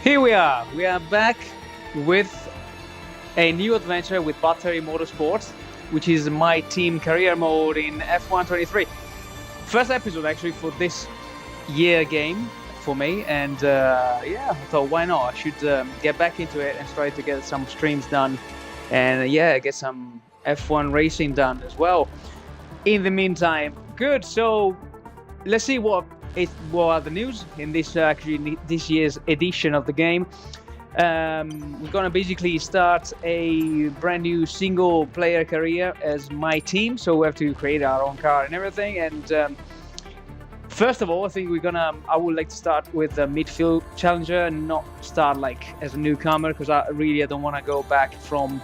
Here we are. We are back with a new adventure with Battery Motorsport, which is my team career mode in F1 23. First episode actually for this year game for me, and yeah, I thought why not? I should get back into it and try to get some streams done, and yeah, get some F1 racing done as well. In the meantime, good. So let's see what are the news in this this year's edition of the game. We're gonna basically start a brand new single player career as my team, so we have to create our own car and everything. And first of all, I think I would like to start with a midfield challenger and not start like as a newcomer, because I don't want to go back from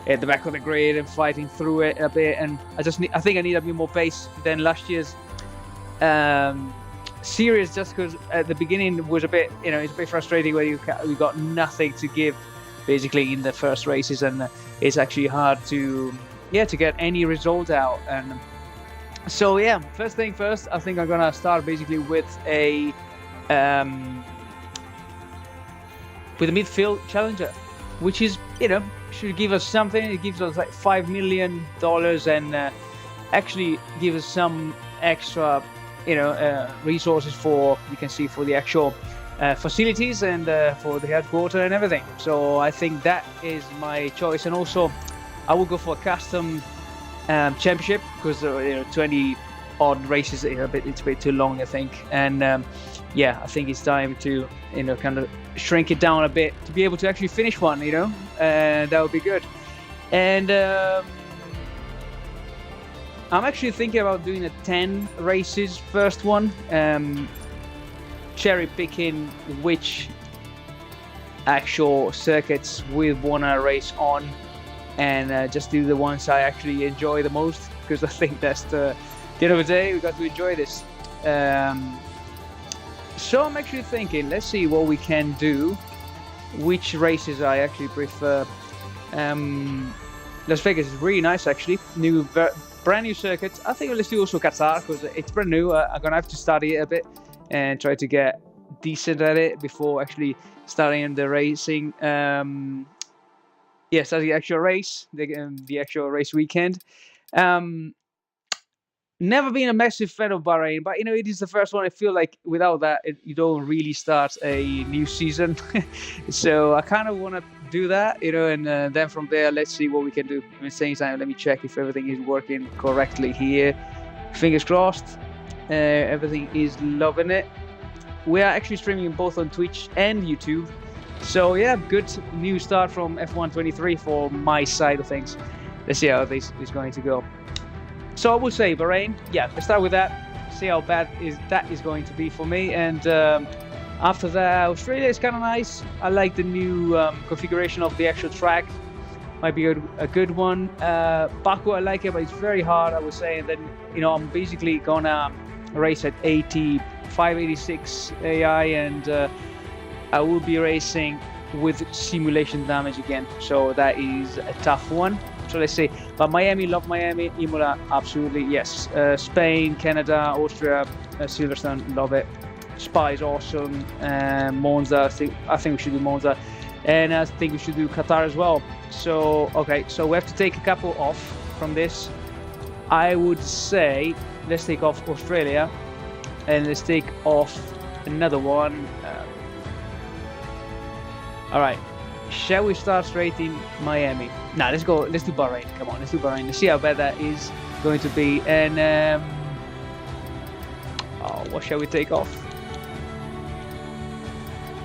at the back of the grid and fighting through it a bit. And I think I need a bit more pace than last year's series, just because at the beginning was a bit, it's a bit frustrating where you got nothing to give basically in the first races, and it's actually hard to get any result out. And so yeah, first thing first, I think I'm gonna start basically with a midfield challenger, which is should give us something. It gives us like $5 million and actually give us some extra resources for the actual facilities and for the headquarters and everything. So I think that is my choice. And also I will go for a custom championship, because 20 odd races it's a bit too long, I think. And yeah, I think it's time to kind of shrink it down a bit to be able to actually finish one, and that would be good. And I'm actually thinking about doing a 10 races first one, cherry picking which actual circuits we want to race on, and just do the ones I actually enjoy the most, because I think that's the end of the day, we got to enjoy this. So I'm actually thinking, let's see what we can do, which races I actually prefer. Las Vegas is really nice actually, brand new circuit. I think let's do also Qatar, because it's brand new. I'm gonna have to study it a bit and try to get decent at it before actually starting the racing. Starting the actual race, the actual race weekend. Never been a massive fan of Bahrain, but it is the first one. I feel like without that, you don't really start a new season. So I kind of want to do that, and then from there, let's see what we can do. At the same time, let me check if everything is working correctly here. Fingers crossed. Everything is loving it. We are actually streaming both on Twitch and YouTube. So yeah, good new start from F1 23 for my side of things. Let's see how this is going to go. So I would say Bahrain, yeah, let's start with that, see how bad that is going to be for me. And after that, Australia is kind of nice. I like the new configuration of the actual track, might be a good one. Baku, I like it, but it's very hard, I would say. And then, I'm basically gonna race at 85-86 AI, and I will be racing with simulation damage again. So that is a tough one. So let's see. But Miami, love Miami. Imola, absolutely, yes. Spain, Canada, Austria, Silverstone, love it. Spa is awesome. Monza, I think we should do Monza. And I think we should do Qatar as well. So, okay, so we have to take a couple off from this. I would say, let's take off Australia. And let's take off another one. All right. Shall we start straight in Miami? Nah, let's do Bahrain. Come on, let's do Bahrain. Let's see how bad that is going to be. And what shall we take off?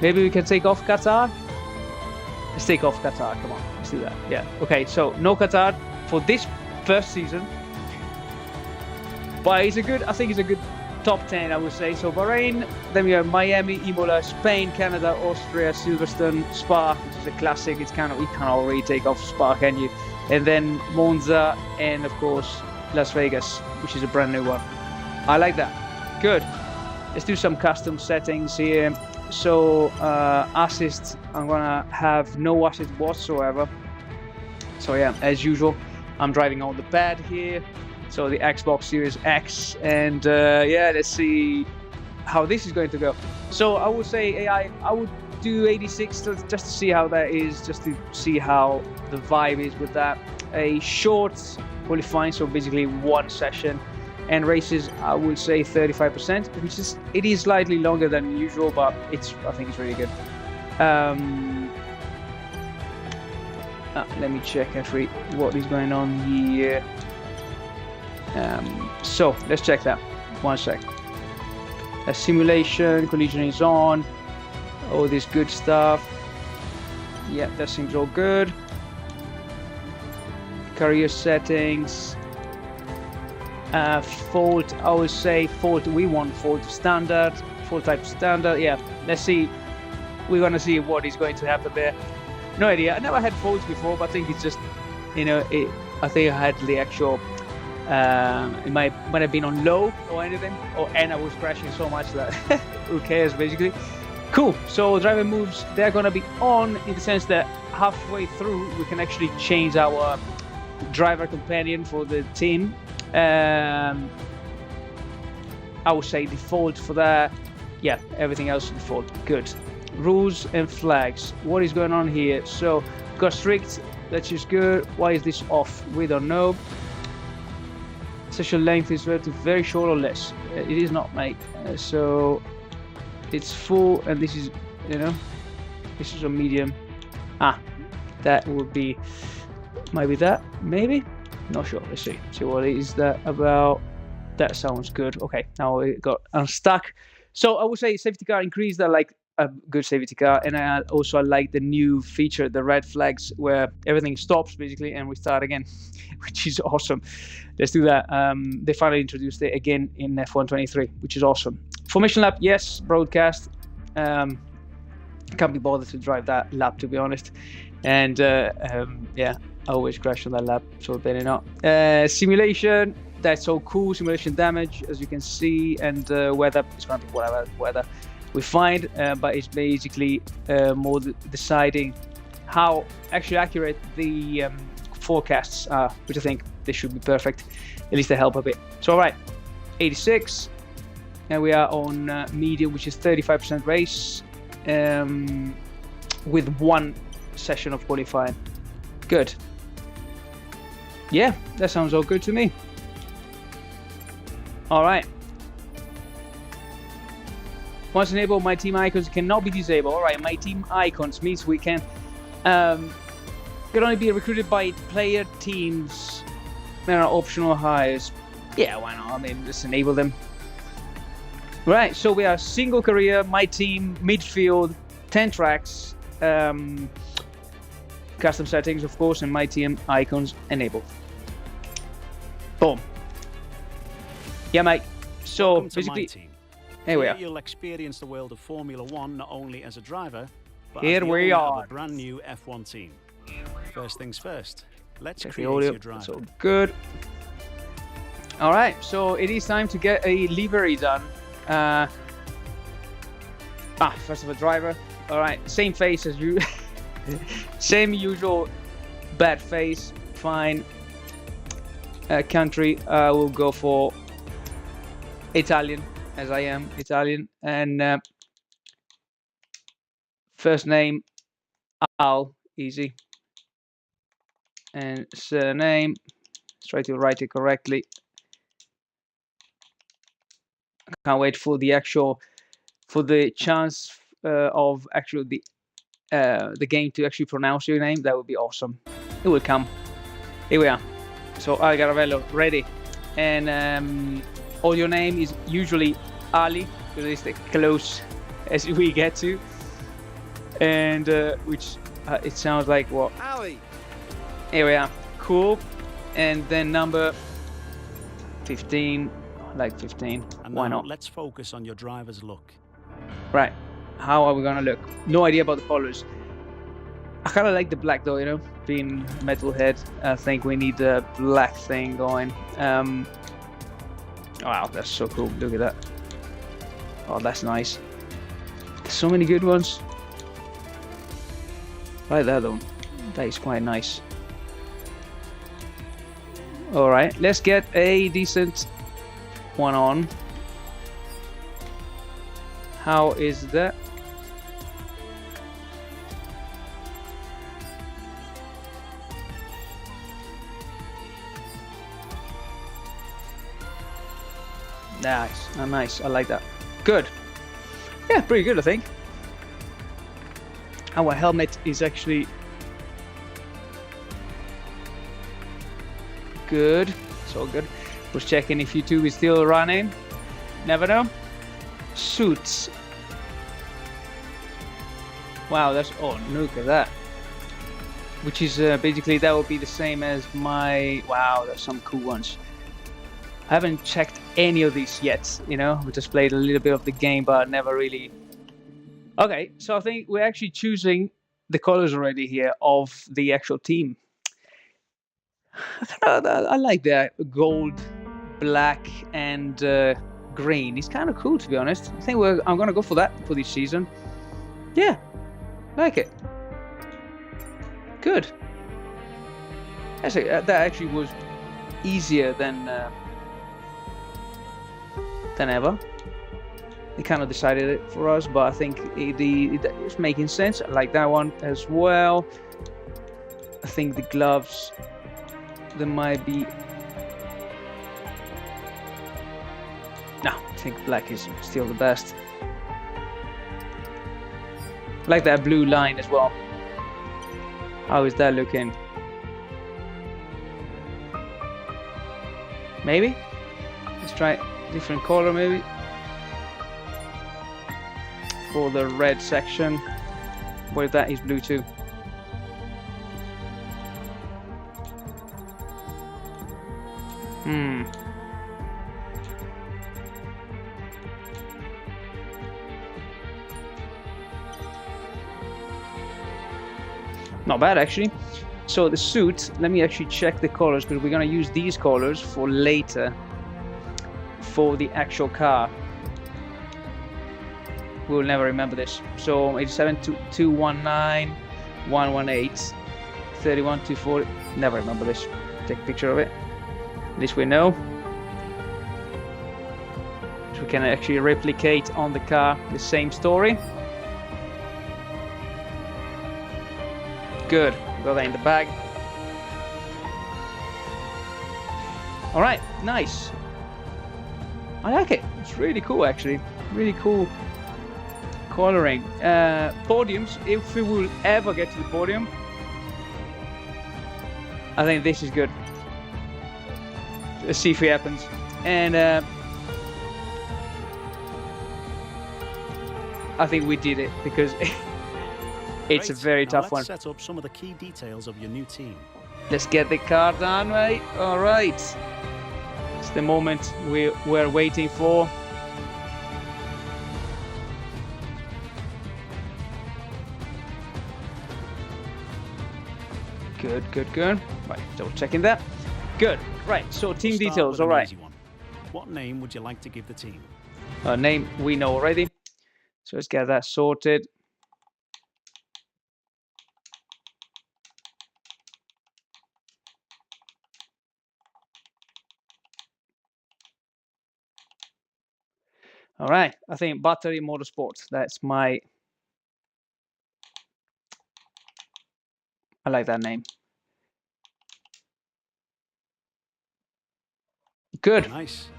Maybe we can take off Qatar. Let's take off Qatar. Come on, let's do that. Yeah. Okay. So no Qatar for this first season, but I think it's a good top 10, I would say. So Bahrain, then we have Miami, Imola, Spain, Canada, Austria, Silverstone, Spa, which is a classic. You can't already take off Spa, can you? And then Monza, and of course Las Vegas, which is a brand new one. I like that. Good. Let's do some custom settings here. So assist, I'm gonna have no assist whatsoever. So yeah, as usual, I'm driving on the pad here. So the Xbox Series X, and yeah, let's see how this is going to go. So I would say AI, I would do 86 just to see how that is, just to see how the vibe is with that. A short qualifying, so basically one session, and races I would say 35%, which is slightly longer than usual, but I think it's really good. Let me check actually what is going on here. So let's check that. One sec. A simulation, collision is on. All this good stuff. Yeah, that seems all good. Career settings. Fault, I would say fault. We want fault standard, fault type standard. Yeah, let's see. We're gonna see what is going to happen there. No idea. I never had faults before, but I think it's just, you know, I think I had the actual. It might have been on low or anything, and I was crashing so much that who cares basically. Cool. So driver moves, they're gonna be on in the sense that halfway through we can actually change our driver companion for the team. I would say default for that. Yeah, everything else default. Good. Rules and flags. What is going on here? So got strict. That's just good. Why is this off? We don't know. Session length is relative very short or less. It is not, mate. So it's full, and this is, you know, this is a medium. That would be, might be that, maybe. Not sure. Let's see. See what is that about. That sounds good. Okay, now it got unstuck. So I would say safety car increased. I like a good safety car, and I like the new feature, the red flags, where everything stops basically and we start again, which is awesome. Let's do that. They finally introduced it again in F1 23, which is awesome. Formation lap, yes. Broadcast. Can't be bothered to drive that lap, to be honest. And yeah, I always crash on that lap, so better not. Simulation, that's so cool. Simulation damage, as you can see, and weather. It's gonna be whatever weather we find, but it's basically more deciding how actually accurate the forecasts are, which I think they should be perfect. At least they help a bit. So all right, 86, and we are on medium, which is 35% race, with one session of qualifying. Good. Yeah, that sounds all good to me. All right. Once enabled, my team icons cannot be disabled. All right, my team icons means we can only be recruited by player teams. There are optional hires. Yeah, why not? I mean, just enable them. Right, so we are single career, my team, midfield, 10 tracks, custom settings, of course, and my team icons enabled. Boom. Yeah, mate. So welcome basically, to my team. Here we are. You'll experience the world of Formula One not only as a driver, but Here as the we owner are. of a brand new F1 team. First things first, let's Check create the audio. your driver. So good. All right, so it is time to get a livery done. First of all, driver. All right, same face as you. Same usual bad face. Fine. Country, we'll go for Italian, as I am Italian, and first name Al, easy, and surname, let's try to write it correctly. I can't wait for the chance of actually the game to actually pronounce your name. That would be awesome. It will come. Here we are. So Algaravello, ready, and all your name is usually Ali, because it's the close as we get to, and which it sounds like what? Ali. Here we are. Cool. And then number 15, like 15. And why now not? let's focus on your driver's look. Right. How are we gonna look? No idea about the colors. I kind of like the black though, you know, being metalhead. I think we need the black thing going. Wow, that's so cool. Look at that. Oh, that's nice. There's so many good ones. I like that though. That is quite nice. All right, let's get a decent one on. How is that? Nice. Oh, nice. I like that. Good. Yeah, pretty good, I think. Our helmet is actually good. It's all good. Was checking if YouTube is still running. Never know. Suits. Wow, that's... Oh, look at that. Which is basically, that would be the same as my... Wow, there's some cool ones. I haven't checked any of these yet, you know. We just played a little bit of the game, but never really... Okay, so I think we're actually choosing the colors already here of the actual team. I like that gold, black, and green. It's kind of cool, to be honest. I think I'm gonna go for that for this season. Yeah, like it. Good. Actually, that actually was easier than ever. They kind of decided it for us, but I think it's making sense. I like that one as well. I think the gloves, there might be... No, I think black is still the best. I like that blue line as well. How is that looking? Maybe? Let's try different color maybe. For the red section. Where that is blue too. Not bad actually. So the suit, let me actually check the colors, because we're going to use these colors for later for the actual car. We'll never remember this. So 87 219 118 31 240. Never remember this. Take a picture of it. At least we know. So we can actually replicate on the car the same story. Good. Got that in the bag. All right, nice. I like it. It's really cool, actually. Really cool coloring. Podiums. If we will ever get to the podium, I think this is good. Let's see if it happens. And I think we did it, because it's a very tough one. Let's set up some of the key details of your new team. Let's get the car done, mate. All right. It's the moment we're waiting for. Good, good, good. Right, double checking that. Good. Right, so team details, all right. What name would you like to give the team? Name we know already. So let's get that sorted. All right, I think Battery Motorsport. That's my... I like that name. Good. Nice.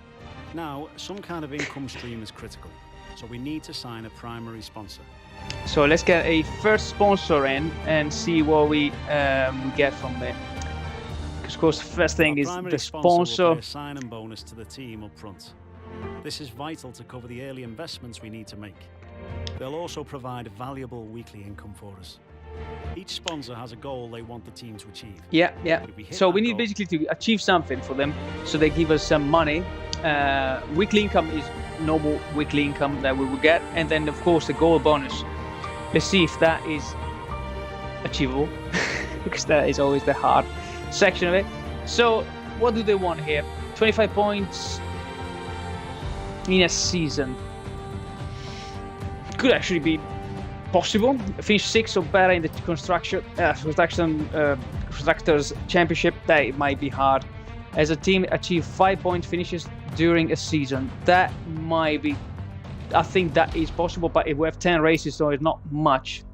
Now, some kind of income stream is critical, so we need to sign a primary sponsor. So let's get a first sponsor in and see what we get from there. Because of course, the first thing is the sponsor. Will pay a sign-in bonus to the team up front. This is vital to cover the early investments we need to make. They'll also provide valuable weekly income for us. Each sponsor has a goal they want the team to achieve. Yeah, yeah. So we need basically to achieve something for them, so they give us some money. Weekly income is normal weekly income that we will get, and then of course the goal bonus. Let's see if that is achievable, because that is always the hard section of it. So what do they want here? 25 points in a season. Could actually be possible. Finish 6th or better in the constructors championship. That might be hard. As a team, achieve 5-point finishes during a season. That might be... I think that is possible, but if we have 10 races, so it's not much.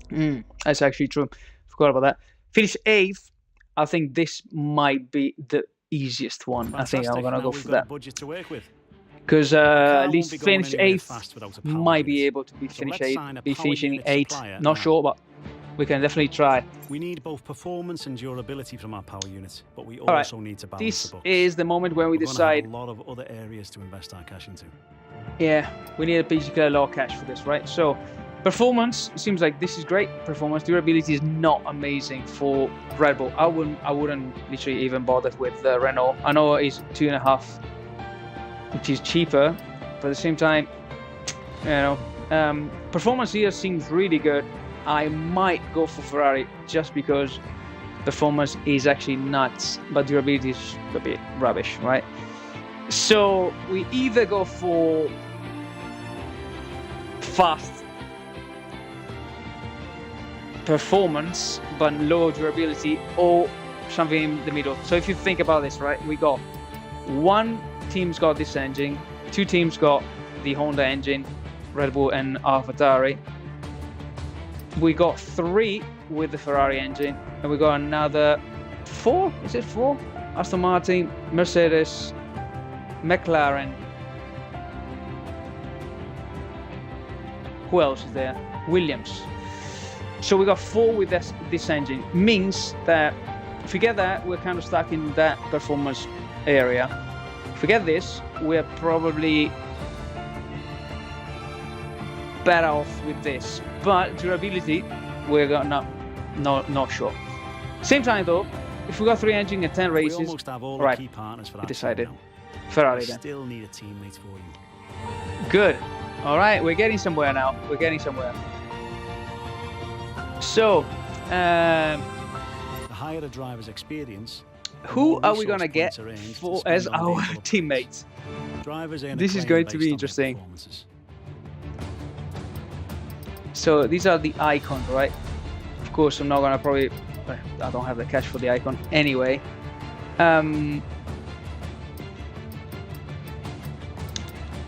That's actually true. Forgot about that. Finish 8th. I think this might be the easiest one. Fantastic. I think I'm gonna go for that. Budget to work with. because at least won't be going finish anywhere 8th, fast without a power might be unit. able to be, So let's sign a power finishing unit 8th. supplier Not now. sure, but we can definitely try. We need both performance and durability from our power unit, but we All right, also need to balance this the books. is the moment when we We're gonna decide. have a lot of other areas to invest our cash into. Yeah, we need basically a lot of cash for this, right? So, performance seems like this is great. Performance, durability is not amazing for Red Bull. I wouldn't literally even bother with Renault. I know it's 2.5, which is cheaper, but at the same time, you know, performance here seems really good. I might go for Ferrari just because performance is actually nuts, but durability is a bit rubbish, right? So we either go for fast performance but low durability, or something in the middle. So if you think about this, right, we got one team's got this engine, 2 teams got the Honda engine, Red Bull and AlphaTauri. We got 3 with the Ferrari engine, and we got another 4. Is it 4? Aston Martin, Mercedes, McLaren. Who else is there? Williams. So we got 4 with this engine. Means that if we get that, we're kind of stuck in that performance area. If we get this, we're probably better off with this. But durability, we're not sure. Same time though, if we got 3 engine and 10 races, We almost have all right, the key partners for we that decided. now. Ferrari We then. still need a teammate for you. Good. All right, we're getting somewhere now. We're getting somewhere. So, The higher a driver's experience, the who more are we resource gonna get points are earned to for spend as on our vehicle upgrades. teammates? Drivers earn This is acclaim going to based be on their interesting. performances. So these are the icons, right? Of course, I'm not gonna probably. I don't have the cash for the icon anyway.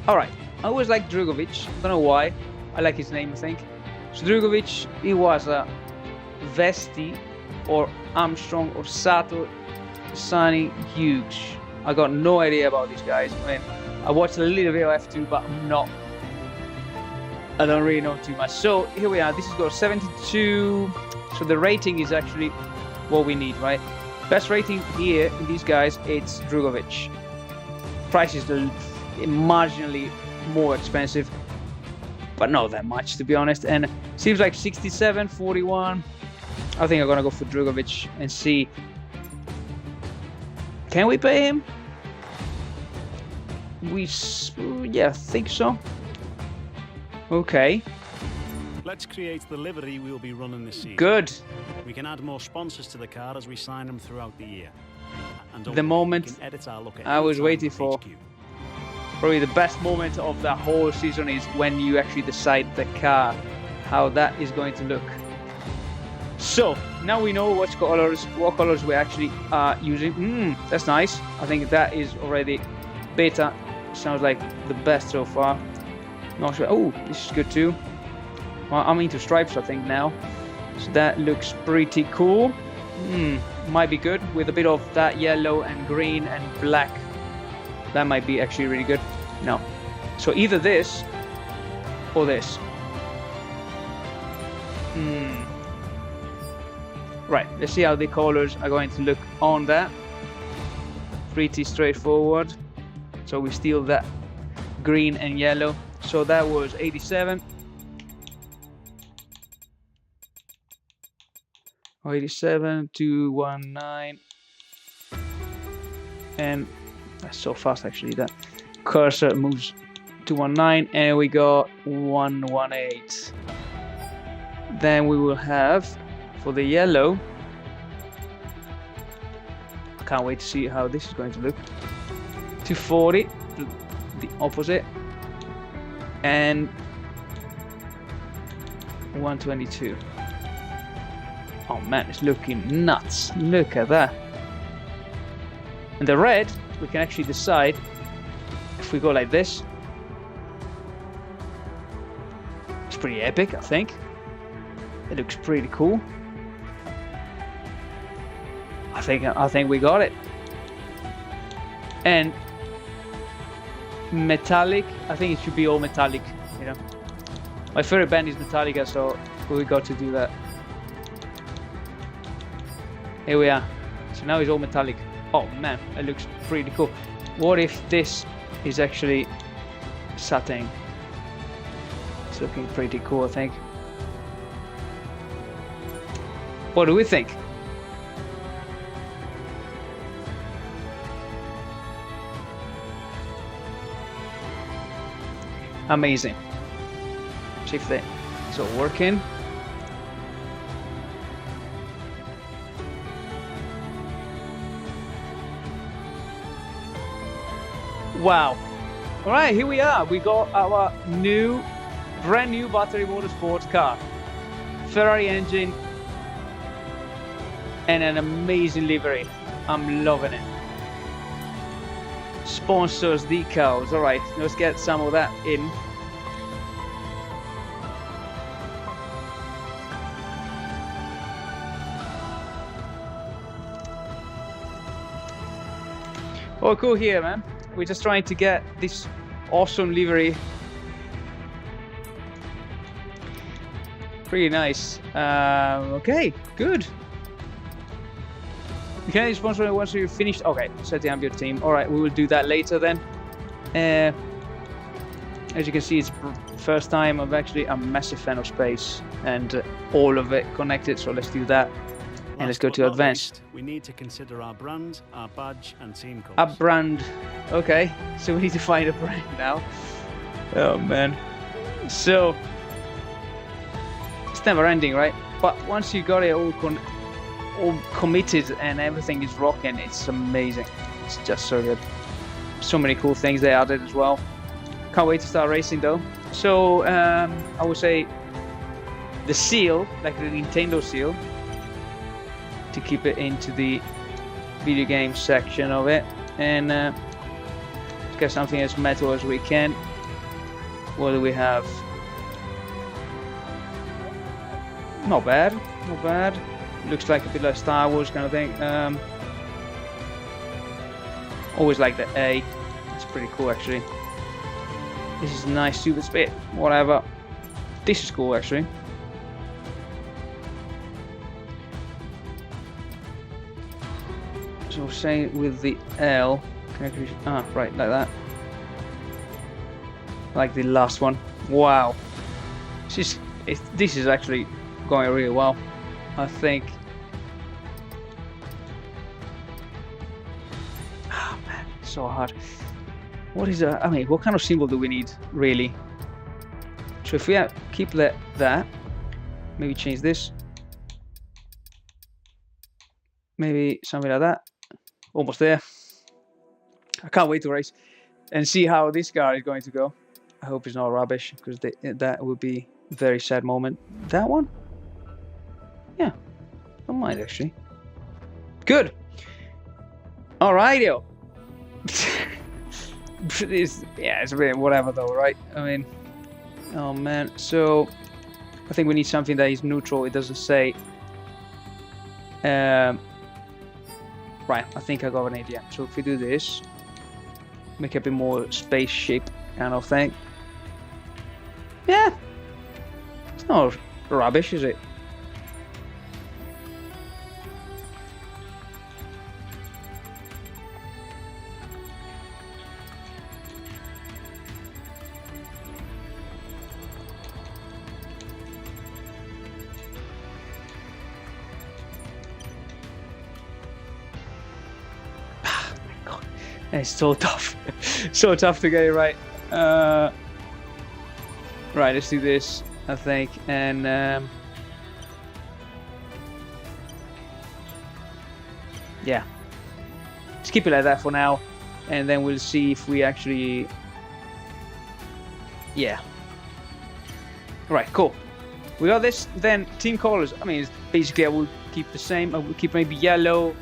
All right. I always like Drugovich. Don't know why. I like his name, I think. So Drugovich, he was a Vesti or Armstrong or Sato, Sunny, Hughes. I got no idea about these guys. I mean, I watched a little bit of F2, but I don't really know too much. So here we are. This is got 72. So the rating is actually what we need, right? Best rating here in these guys, it's Drugovich. Price is marginally more expensive, but not that much to be honest. And seems like 67, 41. I think I'm gonna go for Drugovich and see. Can we pay him? Yeah, I think so. Okay. Let's create the livery we'll be running this season. Good. We can add more sponsors to the car as we sign them throughout the year. And don't The forget, moment we can edit our look at I was any time waiting with for. HQ. Probably the best moment of the whole season is when you actually decide the car, how that is going to look. So now we know what colors we actually are using. That's nice. I think that is already better. Sounds like the best so far. Not sure. Oh, this is good too. Well, I'm into stripes, I think now. So that looks pretty cool. Might be good with a bit of that yellow and green and black. That might be actually really good. No. So either this or this. Right, let's see how the colors are going to look on that. Pretty straightforward. So we steal that green and yellow. So that was 87. 87 219. And that's so fast actually, that cursor moves 219, and we got 118. Then we will have for the yellow, I can't wait to see how this is going to look. 240, the opposite, and 122. Oh man, it's looking nuts. Look at that. And the red, we can actually decide if we go like this. It's pretty epic, I think. It looks pretty cool. I think we got it. And metallic. I think it should be all metallic, you know. My favorite band is Metallica, so we got to do that. Here we are. So now it's all metallic. Oh man, it looks pretty cool. What if this is actually satin? It's looking pretty cool, I think. What do we think? Amazing. See if it's all working. Wow. All right, here we are. We got our brand new battery motorsport car. Ferrari engine and an amazing livery. I'm loving it. Sponsors, decals. All right, let's get some of that in. Oh, cool here, man. We're just trying to get this awesome livery. Pretty nice. Okay, good. You can sponsor it once you're finished. Okay, set the ambient team. All right, we will do that later then. As you can see, it's first time. I'm actually a massive fan of space and all of it connected. So let's do that. And let's go to advanced. We need to consider our brand, our badge, and team colours. A brand. Okay, so we need to find a brand now. Oh man. So it's never ending, right? But once you got it all committed and everything is rocking, it's amazing. It's just so good. So many cool things they added as well. Can't wait to start racing though. So I would say the seal, like the Nintendo seal, to keep it into the video game section of it, and get something as metal as we can. What do we have? Not bad, not bad. Looks like a bit like Star Wars kind of thing. Always like the A. It's pretty cool actually. This is nice, super speed, whatever. This is cool actually. So same with the L. Right, like that. Like the last one. Wow. This is actually going really well, I think. Oh man, it's so hard. What is I mean, what kind of symbol do we need, really? So if we keep that, maybe change this. Maybe something like that. Almost there. I can't wait to race and see how this car is going to go. I hope it's not rubbish, because that would be a very sad moment. That one? Yeah, don't mind actually. Good. Alrighty. It's a bit whatever though, right? I mean, oh man. So I think we need something that is neutral. It doesn't say. Right, I think I got an idea. So if we do this, make it a bit more spaceship kind of thing. Yeah, it's not rubbish, is it? It's so tough. So tough to get it right. Right, let's do this, I think, and yeah, let's keep it like that for now, and then we'll see if we actually, yeah. Right, cool. We got this. Then team colors. I mean, basically, I will keep the same. I will keep maybe yellow.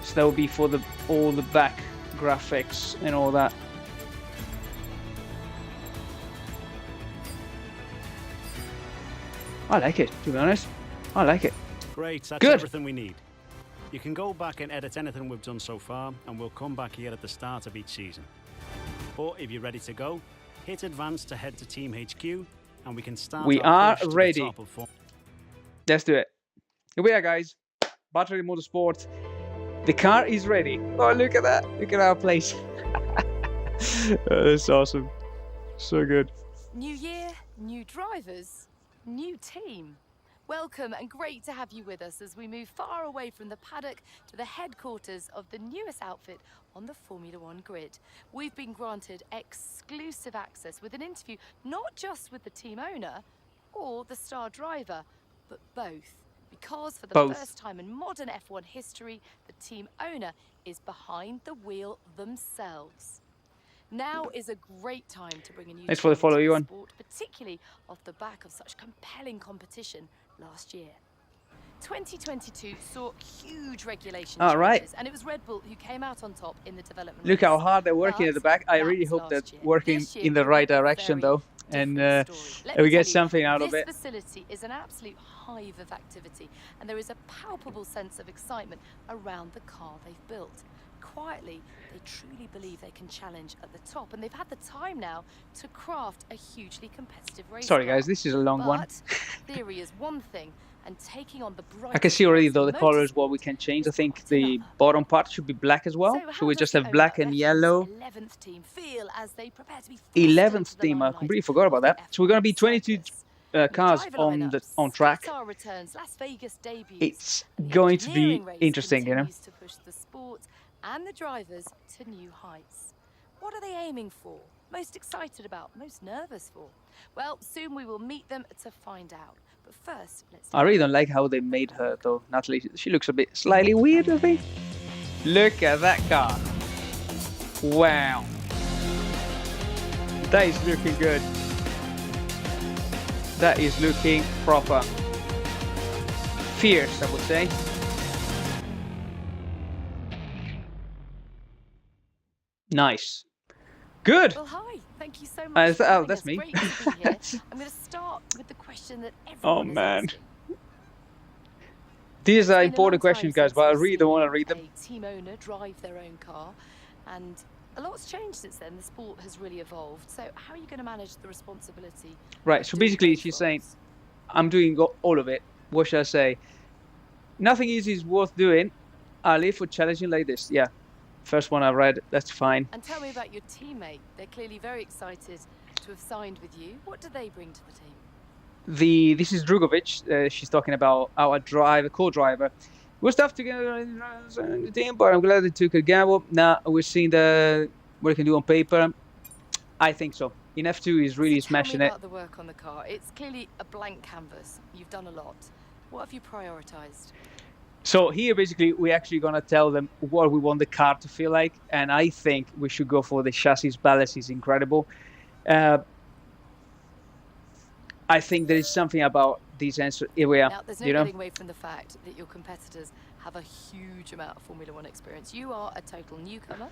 So that will be for all the back graphics and all that. I like it, to be honest. I like it. Great, that's Good. everything we need. You can go back and edit anything we've done so far, and we'll come back here at the start of each season. But if you're ready to go, hit advance to head to Team HQ, and we can start. We our are push to the ready. top of form. Let's do it. Here we are, guys. Battery Motorsport. The car is ready. Oh, look at that. Look at our place. Oh, that's awesome. So good. New year, new drivers, new team. Welcome and great to have you with us as we move far away from the paddock to the headquarters of the newest outfit on the Formula One grid. We've been granted exclusive access with an interview not just with the team owner or the star driver, but both. Because for the first time in modern F1 history, the team owner is behind the wheel themselves. Now is a great time to bring a new Thanks for the follow, team into Ewan. the sport, particularly off the back of such compelling competition last year. 2022 saw huge regulation changes, and it was Red Bull who came out on top in the development. Look how hard they're working at the back. I really hope that working in the right direction, though, and we get something out of it. This facility is an absolute hive of activity, and there is a palpable sense of excitement around the car they've built. Quietly, they truly believe they can challenge at the top, and they've had the time now to craft a hugely competitive race. Sorry, guys, this is a long one. Theory is one thing, and taking on the bright. I can see already, though, the colors, what we can change. I think the bottom part should be black as well. So we just have black and yellow. 11th team feel as they prepare to be 11th team, I completely forgot about that. So we're going to be 22 cars on track. It's going to be interesting, you know. To push the sport and the drivers to new heights. What are they aiming for? Most excited about? Most nervous for? Well, soon we will meet them to find out. But first, let's. I really don't like how they made her, though. Natalie, she looks a bit slightly weird, I think. Look at that car. Wow. That is looking good. That is looking proper. Fierce, I would say. Nice. Good. Well, hi. Thank you so much. Oh, that's me. Great to be here. I'm going to start with the question that everyone is asking. These are important questions, guys, but I really don't want to read them. A team owner drive their own car, and a lot's changed since then. The sport has really evolved. So how are you going to manage the responsibility? Right. So basically, she's saying, I'm doing all of it. What should I say? Nothing easy is worth doing. I live for challenging like this. Yeah. First one I read, that's fine. And tell me about your teammate. They're clearly very excited to have signed with you. What do they bring to the team? This is Drugovich. She's talking about our co-driver. We're stuff together in the team, but I'm glad they took a gamble. Now we're seeing what we can do on paper. I think so. In F2, he's really smashing it. Tell me about the work on the car. It's clearly a blank canvas. You've done a lot. What have you prioritized? So here, basically, we're actually going to tell them what we want the car to feel like. And I think we should go for the chassis balance. Is incredible. I think there is something about these answers. Here we are. Now, there's no getting away from the fact that your competitors have a huge amount of Formula One experience. You are a total newcomer.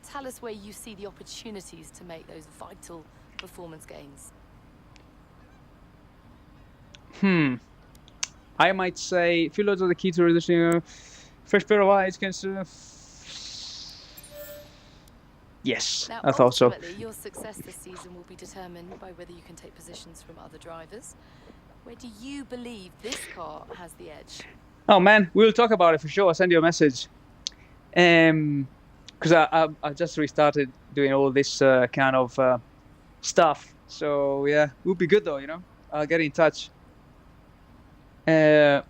Tell us where you see the opportunities to make those vital performance gains. I might say, few loads of the key to reducing fresh pair of eyes can. Yes, now, I thought so. Your success this season will be determined by whether you can take positions from other drivers. Where do you believe this car has the edge? Oh man, we'll talk about it for sure. I'll send you a message. Because I just restarted doing all this kind of stuff. So yeah, it would be good though, you know. I'll get in touch. So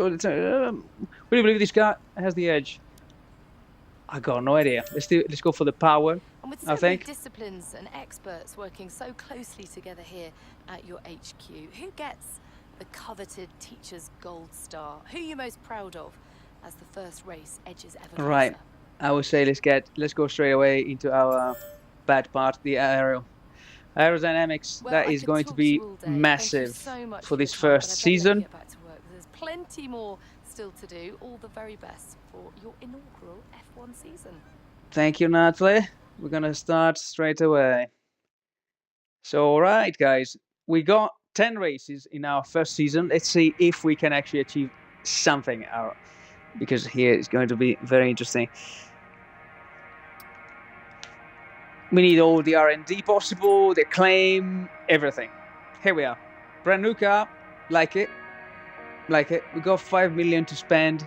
what do you believe this car has the edge? I got no idea. Let's go for the power. And with so many disciplines and experts working so closely together here at your HQ, who gets the coveted teacher's gold star? Who are you most proud of as the first race edges ever closer? Right. I would say let's go straight away into our bad part, the aerodynamics. Well, that is going to be massive for this first season. Get back to work. There's plenty more still to do. All the very best for your inaugural F1 season. Thank you, Natalie. We're gonna start straight away. So, all right, guys, we got 10 races in our first season. Let's see if we can actually achieve something out, because here it's going to be very interesting. We need all the R&D possible, the claim, everything. Here we are. Brand new car. Like it. Like it. We got 5 million to spend.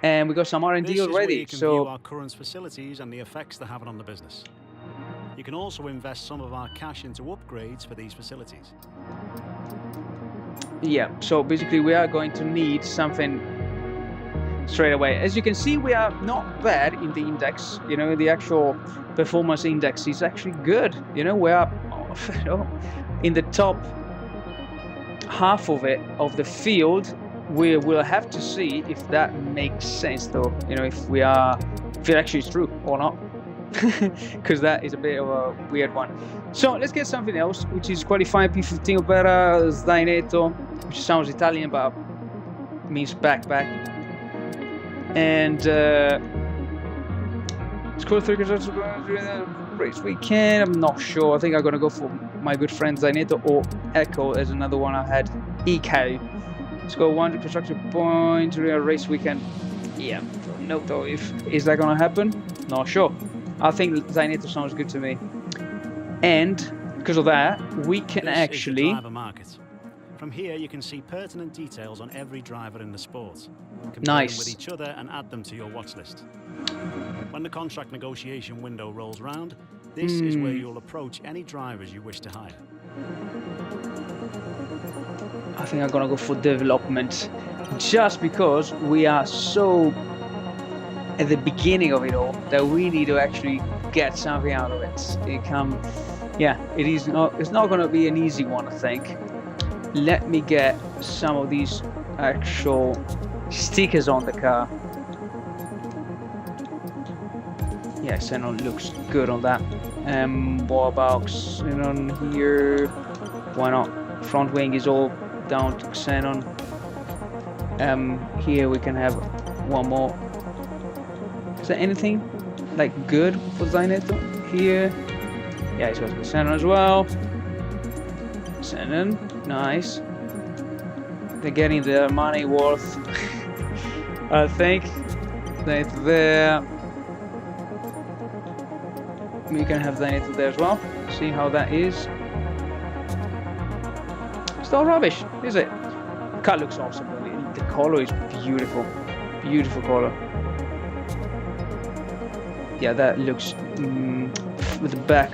And we got some R&D already. You can view our current facilities and the effects they're having on the business. You can also invest some of our cash into upgrades for these facilities. Yeah, so basically we are going to need something straight away. As you can see, we are not bad in the index. You know, the actual performance index is actually good. You know, we are in the top half of it, of the field. We will have to see if that makes sense, though. You know, if it actually is true or not. Because that is a bit of a weird one. So let's get something else, which is qualifying P15 or better, Zainetto, which sounds Italian but means backpack. And score 3 race weekend. I'm not sure. I think I'm gonna go for my good friend Zainetto, or Echo as another one I had. Eco. Score 1 constructor point race weekend. Yeah, no though. Is that gonna happen? Not sure. I think Zainetto sounds good to me. And because of that, we can actually... Is the driver market. From here, you can see pertinent details on every driver in the sport. Compare them with each other and add them to your watch list. When the contract negotiation window rolls round, this is where you'll approach any drivers you wish to hire. I think I'm gonna go for development, just because we are so at the beginning of it all that we need to actually get something out of it. It's not gonna be an easy one, I think. Let me get some of these actual stickers on the car. Yeah, Xenon looks good on that. What about Xenon here? Why not? Front wing is all down to Xenon. Here we can have one more. Is there anything like good for Zainetto here? Yeah, it's got Xenon as well. Xenon, nice. They're getting their money worth, I think. Zainetto there. We can have Zainetto there as well. See how that is. It's not rubbish, is it? The car looks awesome. The color is beautiful. Beautiful color. Yeah, that looks with the back.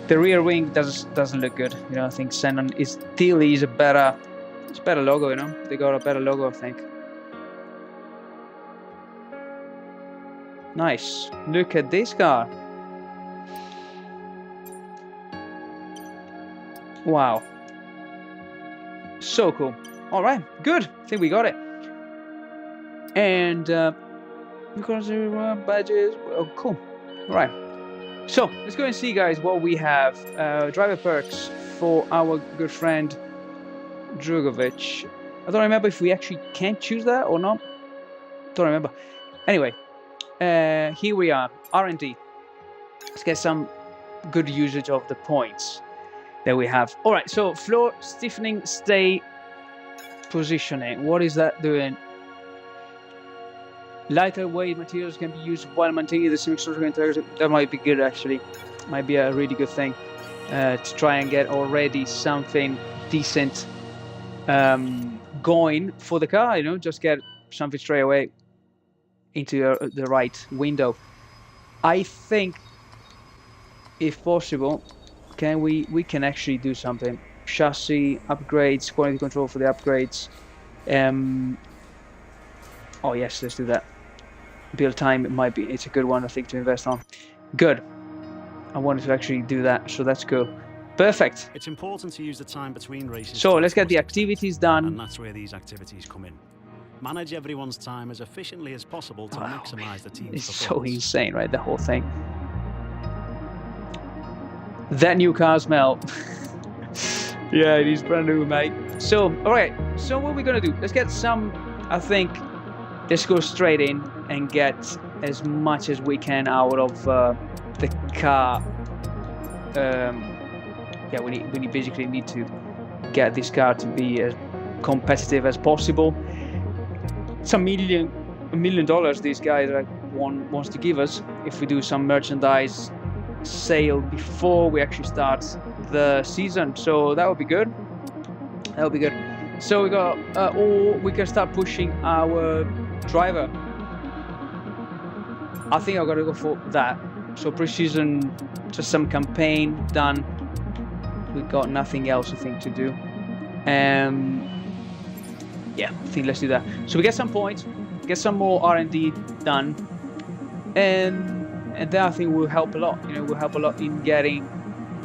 The rear wing doesn't look good. You know, I think Xenon is a better logo. You know, they got a better logo, I think. Nice. Look at this car. Wow. So cool. All right, good. I think we got it. And because there were badges. Oh, cool. All right. So let's go and see, guys, what we have. Driver perks for our good friend Drugovich. I don't remember if we actually can choose that or not. Don't remember. Anyway, here we are. R&D. Let's get some good usage of the points that we have. All right. So floor stiffening, stay, positioning. What is that doing? Lighter weight materials can be used while maintaining the semi-structural integrity. That might be good, actually. Might be a really good thing to try and get already something decent going for the car. You know, just get something straight away into the right window. I think, if possible, we can actually do something. Chassis upgrades, quality control for the upgrades. Oh yes, let's do that. Build time, it's a good one, I think, to invest on. Good. I wanted to actually do that, so that's cool. Perfect. It's important to use the time between races. So let's get the activities done. And that's where these activities come in. Manage everyone's time as efficiently as possible to maximize the team's It's performance. so insane, right? The whole thing. That new car smell. Yeah, it is brand new, mate. So, all right. So what are we gonna do? Let's get some. I think. Let's go straight in and get as much as we can out of the car. Yeah, we basically need to get this car to be as competitive as possible. It's $1 million these guys wants to give us if we do some merchandise sale before we actually start the season. So that would be good. That would be good. So we got, or we can start pushing our driver. I think I'm gonna go for that. So pre-season, just some campaign done. We got nothing else I think to do. Yeah, I think let's do that. So we get some points, get some more R&D done, and then I think will help a lot. You know, will help a lot in getting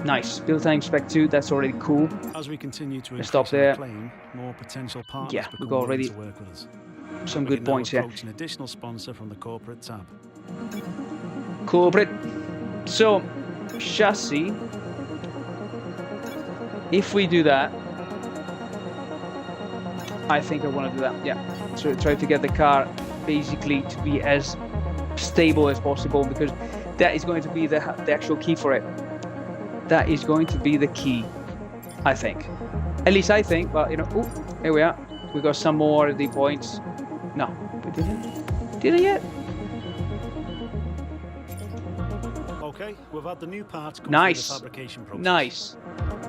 nice build time spec 2. That's already cool. As we continue to stop there. Claim, more potential partners Yeah, we got already to work with us. some good points here. An additional sponsor from the corporate tab. Corporate. So chassis. If we do that, I think I want to do that. Yeah. So try to get the car basically to be as stable as possible, because that is going to be the actual key for it. That is going to be the key, I think. At least I think. But you know, ooh, here we are. We got some more of the points. No, we didn't. Did it yet? Okay, we've had the new parts come nice. through the fabrication process. Nice.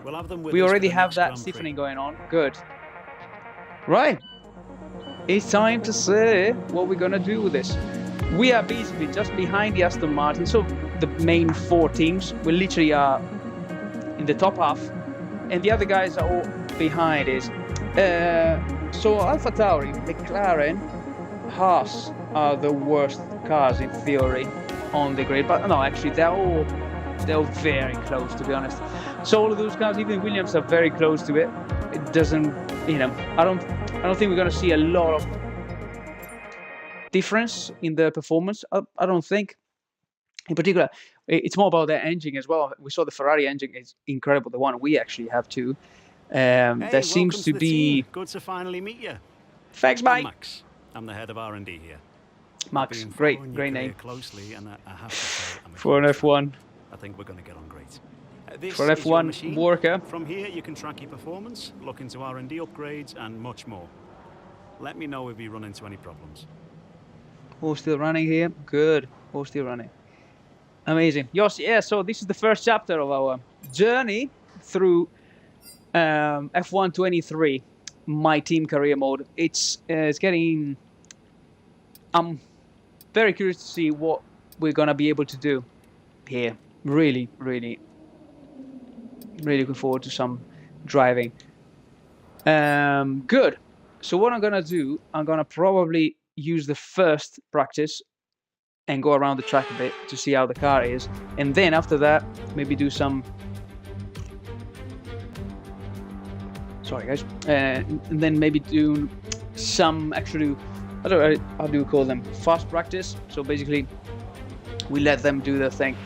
We'll have them with we us already for the have next that Grand Prix. stiffening going on. Good. Right. It's time to see what we're gonna do with this. We are basically just behind the Aston Martin. So the main 4 teams, we literally are in the top half, and the other guys are all behind us. So AlphaTauri, McLaren, Haas are the worst cars in theory on the grid, but no, actually they're very close, to be honest. So all of those cars, even Williams, are very close to it. It doesn't, you know, I don't think we're going to see a lot of difference in the performance. I don't think. In particular, it's more about their engine as well. We saw the Ferrari engine is incredible. The one we actually have too. There seems to be. Team. Good to finally meet you. Thanks, mate. I'm Max. I'm the head of R&D here. Max, great name. Closely, and I have to say, for an F1. I think we're going to get on great. For an F1 worker. From here, you can track your performance, look into R&D upgrades, and much more. Let me know if you run into any problems. All still running here. Good. All still running. Amazing. Yes, yeah, so this is the first chapter of our journey through F1 23, my team career mode. It's getting. I'm very curious to see what we're gonna be able to do here. Really looking forward to some driving. Good. So what I'm gonna do, I'm gonna probably use the first practice and go around the track a bit to see how the car is, and then after that maybe do some sorry guys and then maybe do some actually, I don't know, how do you call them, fast practice. So basically we let them do their thing.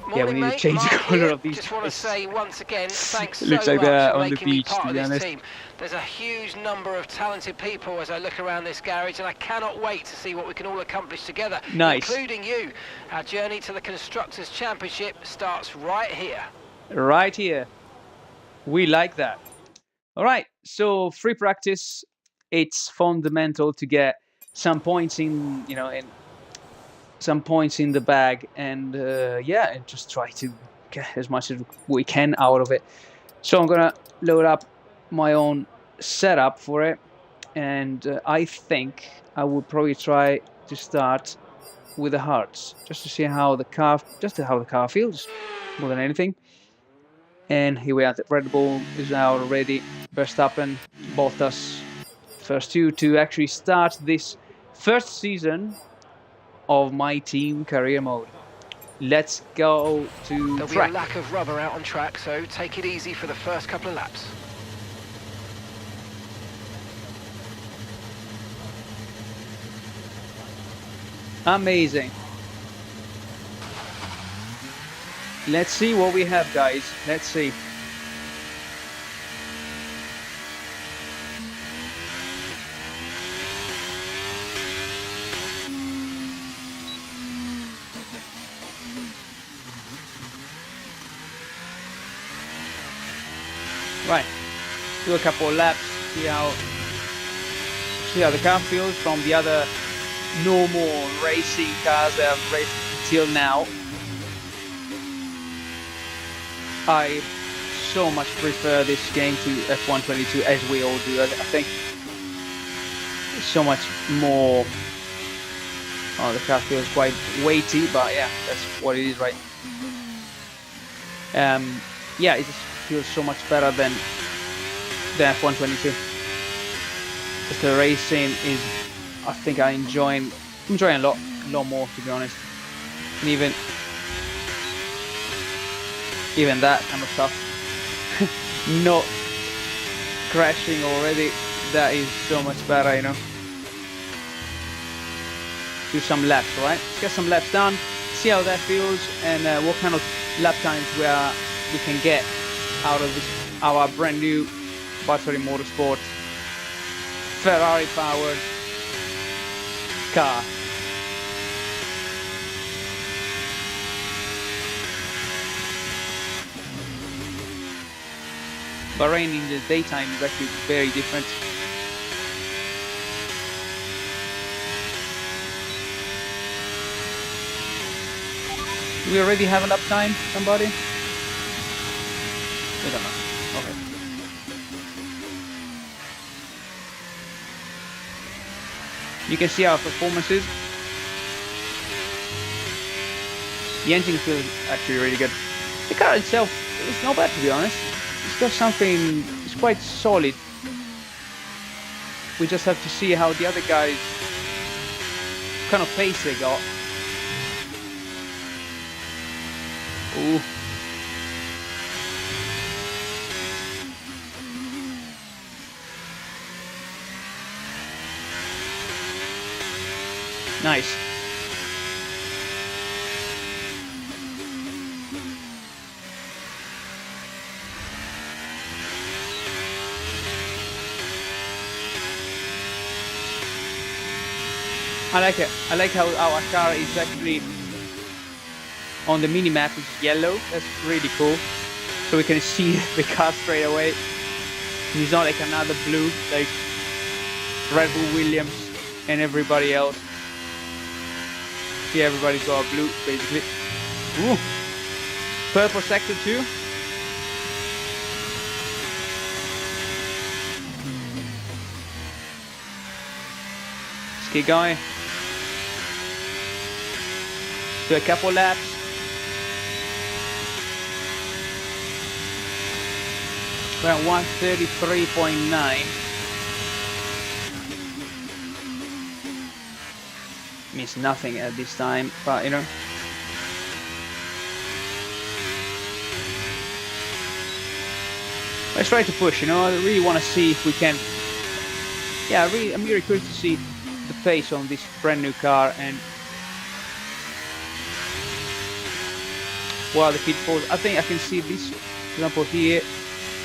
Morning, yeah, we need to change the colour of these. Just want to say once again, thanks it looks so like much they're for on the making me beach, part to of be this honest. team. There's a huge number of talented people as I look around this garage, and I cannot wait to see what we can all accomplish together, Nice. including you. Our journey to the Constructors' Championship starts right here. Right here. We like that. All right, so free practice. It's fundamental to get some points in, you know, in some points in the bag, and yeah, and just try to get as much as we can out of it. So I'm gonna load up my own setup for it, and I think I would probably try to start with the hearts, just to see how the car, feels more than anything. And here we are. The Red Bull is now already. Verstappen, Bottas, first two to actually start this first season of my team career mode. Let's go to There'll track. be a lack of rubber out on track, so take it easy for the first couple of laps. Amazing. Let's see what we have, guys. Let's see. Right. do a couple of laps, see how the car feels from the other normal racing cars that I've raced until now. I so much prefer this game to F1 22, as we all do. I think it's so much more. Oh, the car feels quite weighty, but yeah, that's what it is, right? Yeah, it just feels so much better than F1 22. Just the racing is, I think I'm enjoying a lot more, to be honest. And even that kind of stuff, not crashing already, that is so much better, you know. Do some laps, right? Let's get some laps done, see how that feels, and what kind of lap times we can get out of our brand new battery Motorsport Ferrari powered car. Bahrain in the daytime is actually very different. Do we already have a lap time, somebody? We don't know. Okay. You can see our performances. The engine feels actually really good. The car itself is not bad, to be honest. It's got something, it's quite solid. We just have to see how the other guys, what kind of pace they got. Ooh. Nice. I like it. I like how our car is actually on the mini map is yellow. That's really cool. So we can see the car straight away. And it's not like another blue like Red Bull Williams and everybody else. See, everybody's got a blue basically. Ooh. Purple sector too. Let's keep going. Do a couple laps. We're at 133.9. Means nothing at this time, but you know. Let's try to push, you know. I really want to see if we can. Yeah, I'm really curious to see the pace on this brand new car and what are the pitfalls. I think I can see this, for example, here.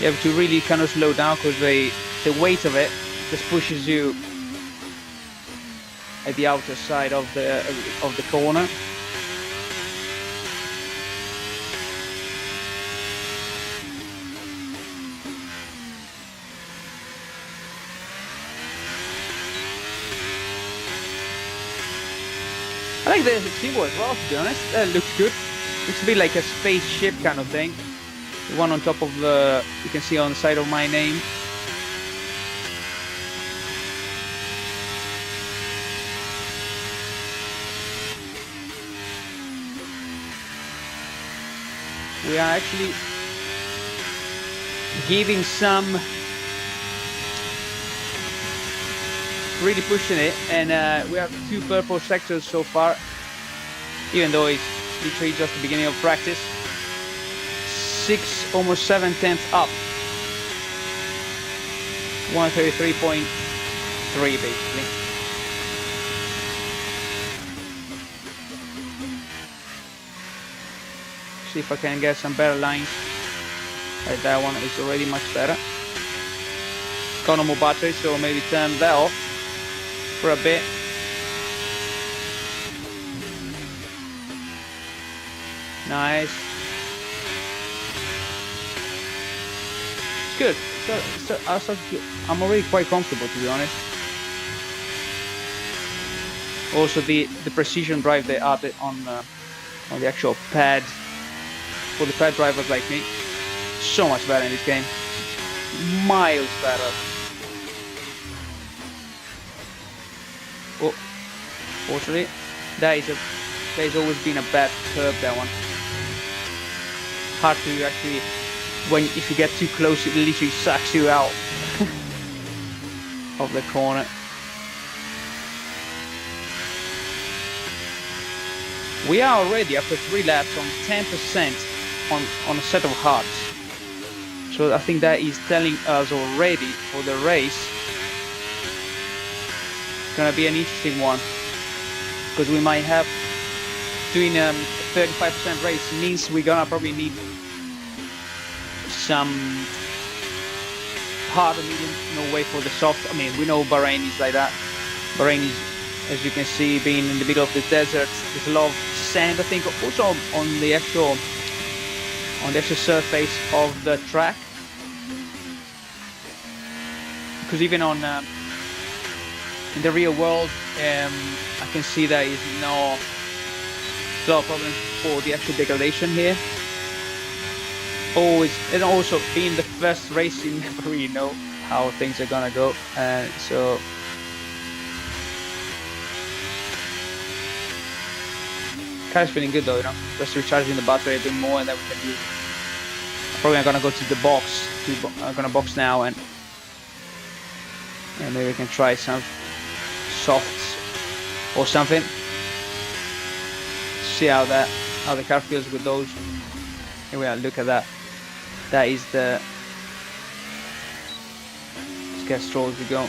You have to really kind of slow down because the weight of it just pushes you at the outer side of the corner. I like the symbol as well, to be honest. That looks good. Looks a bit like a spaceship kind of thing. The one on top of the, you can see on the side of my name. We are actually giving some, really pushing it, and we have 2 purple sectors so far, even though it's literally just the beginning of practice. 6, almost 7/10 up. 133.3 basically. See if I can get some better lines. Like that one is already much better. Got no more battery, so maybe turn that off for a bit. Nice. It's good. I'm already quite comfortable, to be honest. Also, the precision drive they added on the actual pad for the pad drivers like me, so much better in this game, miles better. Oh, fortunately, that has always been a bad curve. That one hard to actually. If you get too close, it literally sucks you out of the corner. We are already, after 3 laps, on 10% on a set of hards. So I think that is telling us already for the race. It's gonna be an interesting one, because we might have doing a 35% race means we're gonna probably need some hard and medium, no way for the soft. I mean, we know Bahrain is like that. Bahrain is, as you can see, being in the middle of the desert. There's a lot of sand, I think, also on the actual surface of the track. Because even on in the real world, I can see there is no problem for the actual degradation here. Always, and also being the first race, you never really know how things are gonna go, so car's feeling good though, you know. Just recharging the battery a bit more, and then we can do. Probably I'm gonna go to the box. I'm gonna box now, and maybe we can try some softs or something. See how the car feels with those. Here we are. Look at that. That is the. Let's get slow as we go.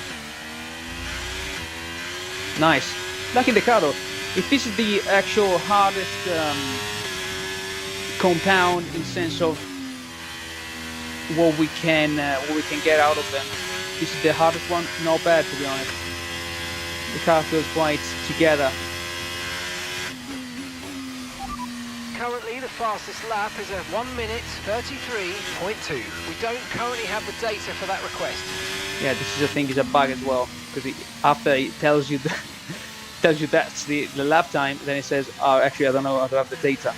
Nice. Like in the car though. If this is the actual hardest compound in sense of what we can get out of them, this is the hardest one. Not bad, to be honest. The car feels quite together. Currently, the fastest lap is at 1 minute 33.2. We don't currently have the data for that request. Yeah, this is, I think, is a bug as well, because after it tells you that's the lap time, then it says, oh, actually, I don't know, I don't have the data.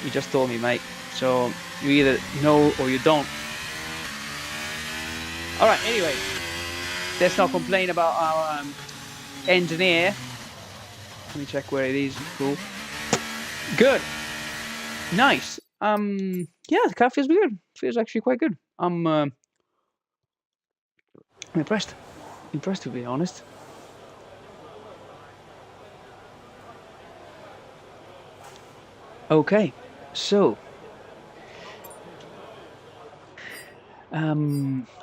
You just told me, mate. So you either know or you don't. All right. Anyway, let's not complain about our engineer. Let me check where it is. Cool. Good. Nice. Yeah, the car feels good. Feels actually quite good. I'm impressed. Impressed, to be honest. Okay, so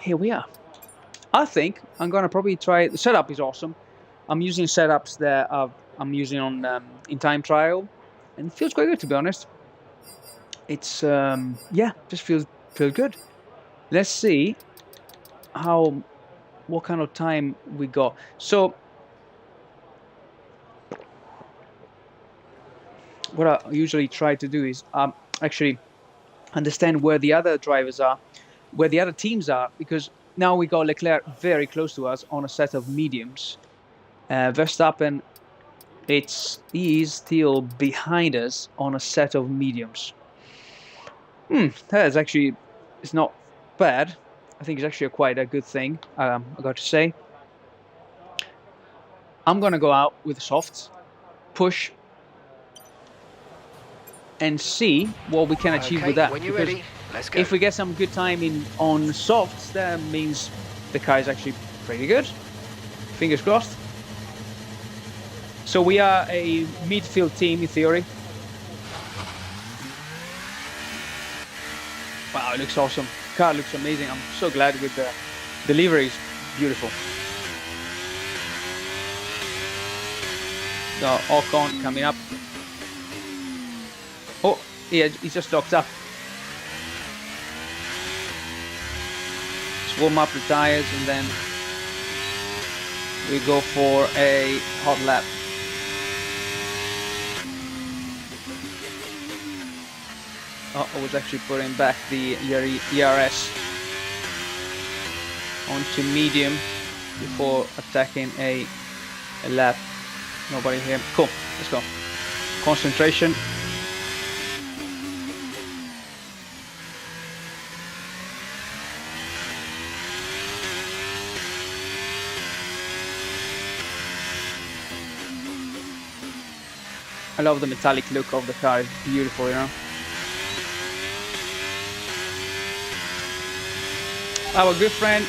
here we are. I think I'm gonna probably try. The setup is awesome. I'm using setups that I'm using on in time trial, and it feels quite good, to be honest. It's yeah, just feels good. Let's see what kind of time we got. So what I usually try to do is actually understand where the other drivers are, where the other teams are, because now we got Leclerc very close to us on a set of mediums. Verstappen, he is still behind us on a set of mediums. That is actually, it's not bad. I think it's actually quite a good thing, I got to say. I'm gonna go out with the softs, push, and see what we can achieve with that. When you're ready, let's go. If we get some good time on softs, that means the car is actually pretty good. Fingers crossed. So we are a midfield team in theory. Wow, it looks awesome. The car looks amazing. I'm so glad with the livery. Is beautiful. So Ocon coming up. Oh, yeah, he just locked up. Let's warm up the tires and then we go for a hot lap. Oh, I was actually putting back the ERS. onto medium before attacking a lap. Nobody here. Cool. Let's go. Concentration. I love the metallic look of the car. It's beautiful, you know. Our good friend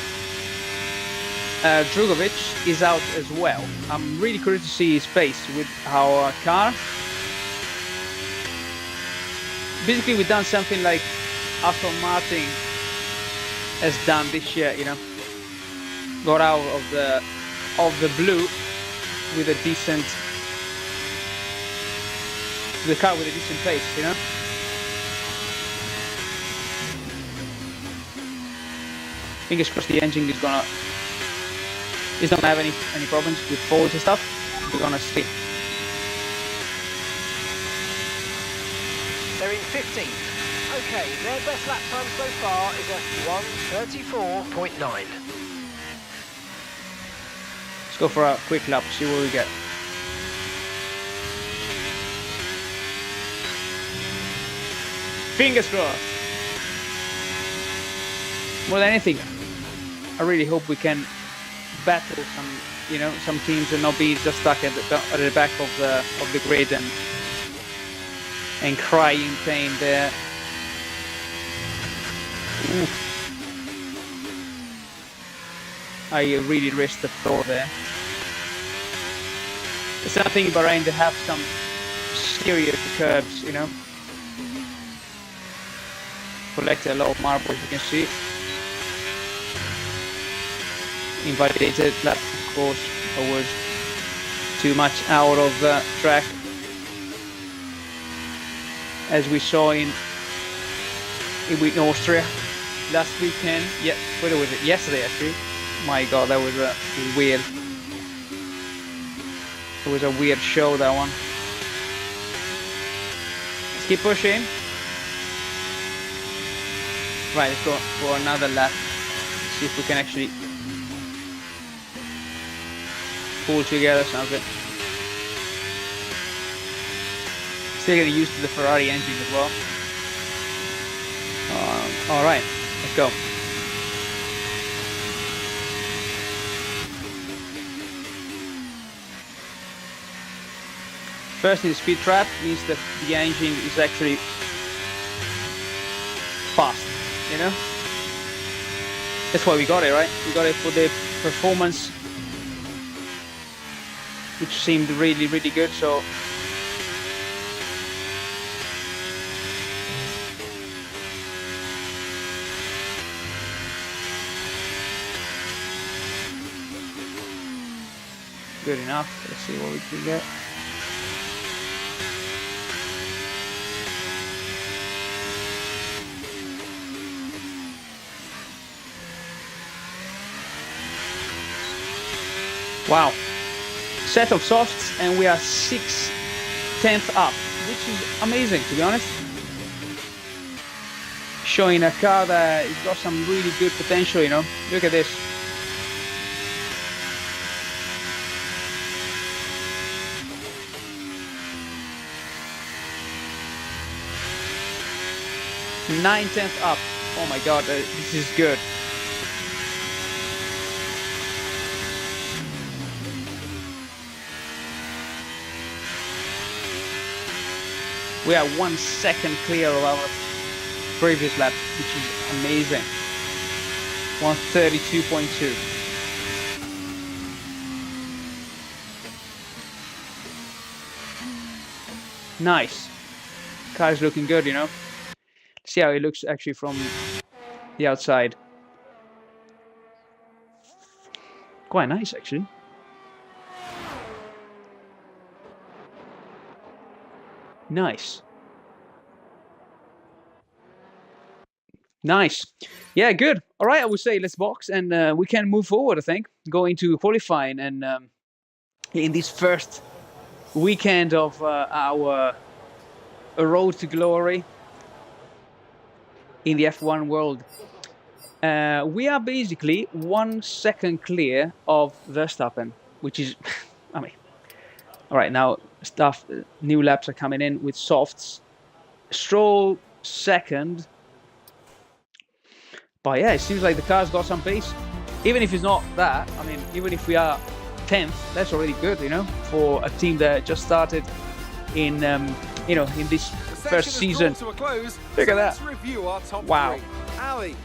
Drugovich is out as well. I'm really curious to see his pace with our car. Basically, we've done something like Aston Martin has done this year, you know. Got out of the blue with a decent, the car with a decent pace, you know. Fingers crossed the engine is gonna don't have any problems with faults and stuff. We're gonna see. They're in 15th. Okay, their best lap time so far is a 1:34.9. Let's go for a quick lap, see what we get. Fingers crossed. More than anything, I really hope we can battle some teams and not be just stuck at the back of the grid and cry in pain there. Ooh. I really risked the floor there. It's something in Bahrain to have some serious curbs, you know. Collected a lot of marbles, you can see. Invalidated lap, of course. I was too much out of the track, as we saw in Austria last weekend. Yeah, whether was it yesterday actually? My God, that was weird. It was a weird show, that one. Let's keep pushing. Right, let's go for another lap. See if we can actually pull together something. Still getting used to the Ferrari engine as well. All right, let's go. First in the speed trap means that the engine is actually fast, you know? That's why we got it, right? We got it for the performance, which seemed really, really good, so good enough. Let's see what we can get. Wow. Set of softs and we are 6/10 up, which is amazing, to be honest. Showing a car that has got some really good potential, you know. Look at this. Nine-tenths up. Oh my God, this is good. We are 1 second clear of our previous lap, which is amazing. 1:32.2. Nice. Car is looking good, you know. See how it looks actually from the outside. Quite nice, actually. Nice. Nice. Yeah, good. All right, I would say let's box and we can move forward, I think. Go into qualifying and in this first weekend of our road to glory in the F1 world. We are basically 1 second clear of Verstappen, which is, I mean, all right, now new laps are coming in with softs. Stroll second. But yeah, it seems like the car's got some pace. Even if it's not that, I mean, even if we are 10th, that's already good, you know, for a team that just started in, you know, in this first season. Look at that. Wow. Ali,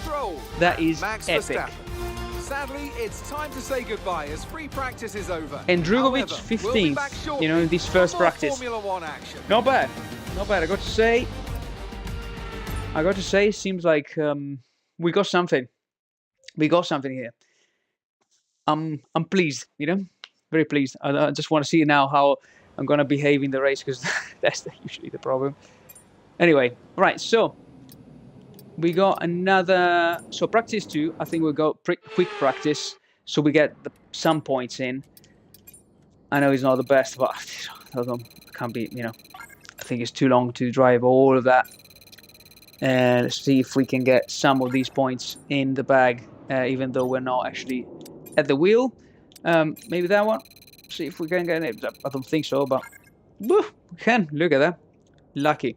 Stroll, that is Max epic. Verstappen. Sadly, it's time to say goodbye as free practice is over. And Drugovich However, 15th, we'll be back shortly you know, in this first for more practice. Formula One action. Not bad. Not bad. I got to say, seems like we got something. We got something here. I'm pleased, you know, very pleased. I just want to see now how I'm gonna behave in the race, because that's usually the problem. Anyway, right. So we got another. So practice 2. I think we'll go quick practice, so we get some points in. I know it's not the best, but I can't be. You know, I think it's too long to drive all of that. And let's see if we can get some of these points in the bag, even though we're not actually at the wheel. Maybe that one. See if we can get it. I don't think so, but woo, we can. Look at that. Lucky.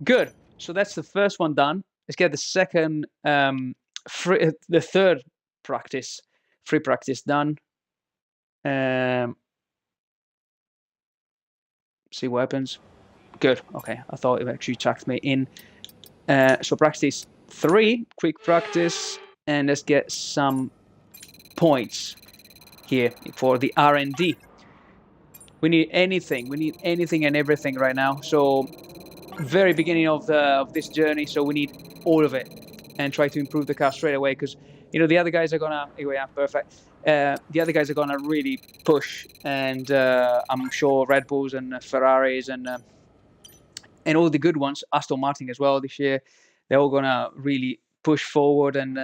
Good. So that's the first one done. Let's get the second, the third practice, free practice done. See what happens. Good. Okay. I thought it actually chucked me in. So practice 3, quick practice, and let's get some points here for the R&D. We need anything. We need anything and everything right now. So very beginning of this journey. So we need all of it and try to improve the car straight away, because you know the other guys are gonna. Anyway, yeah, perfect. The other guys are gonna really push, and I'm sure Red Bulls and Ferraris and all the good ones, Aston Martin as well this year, they're all gonna really push forward. And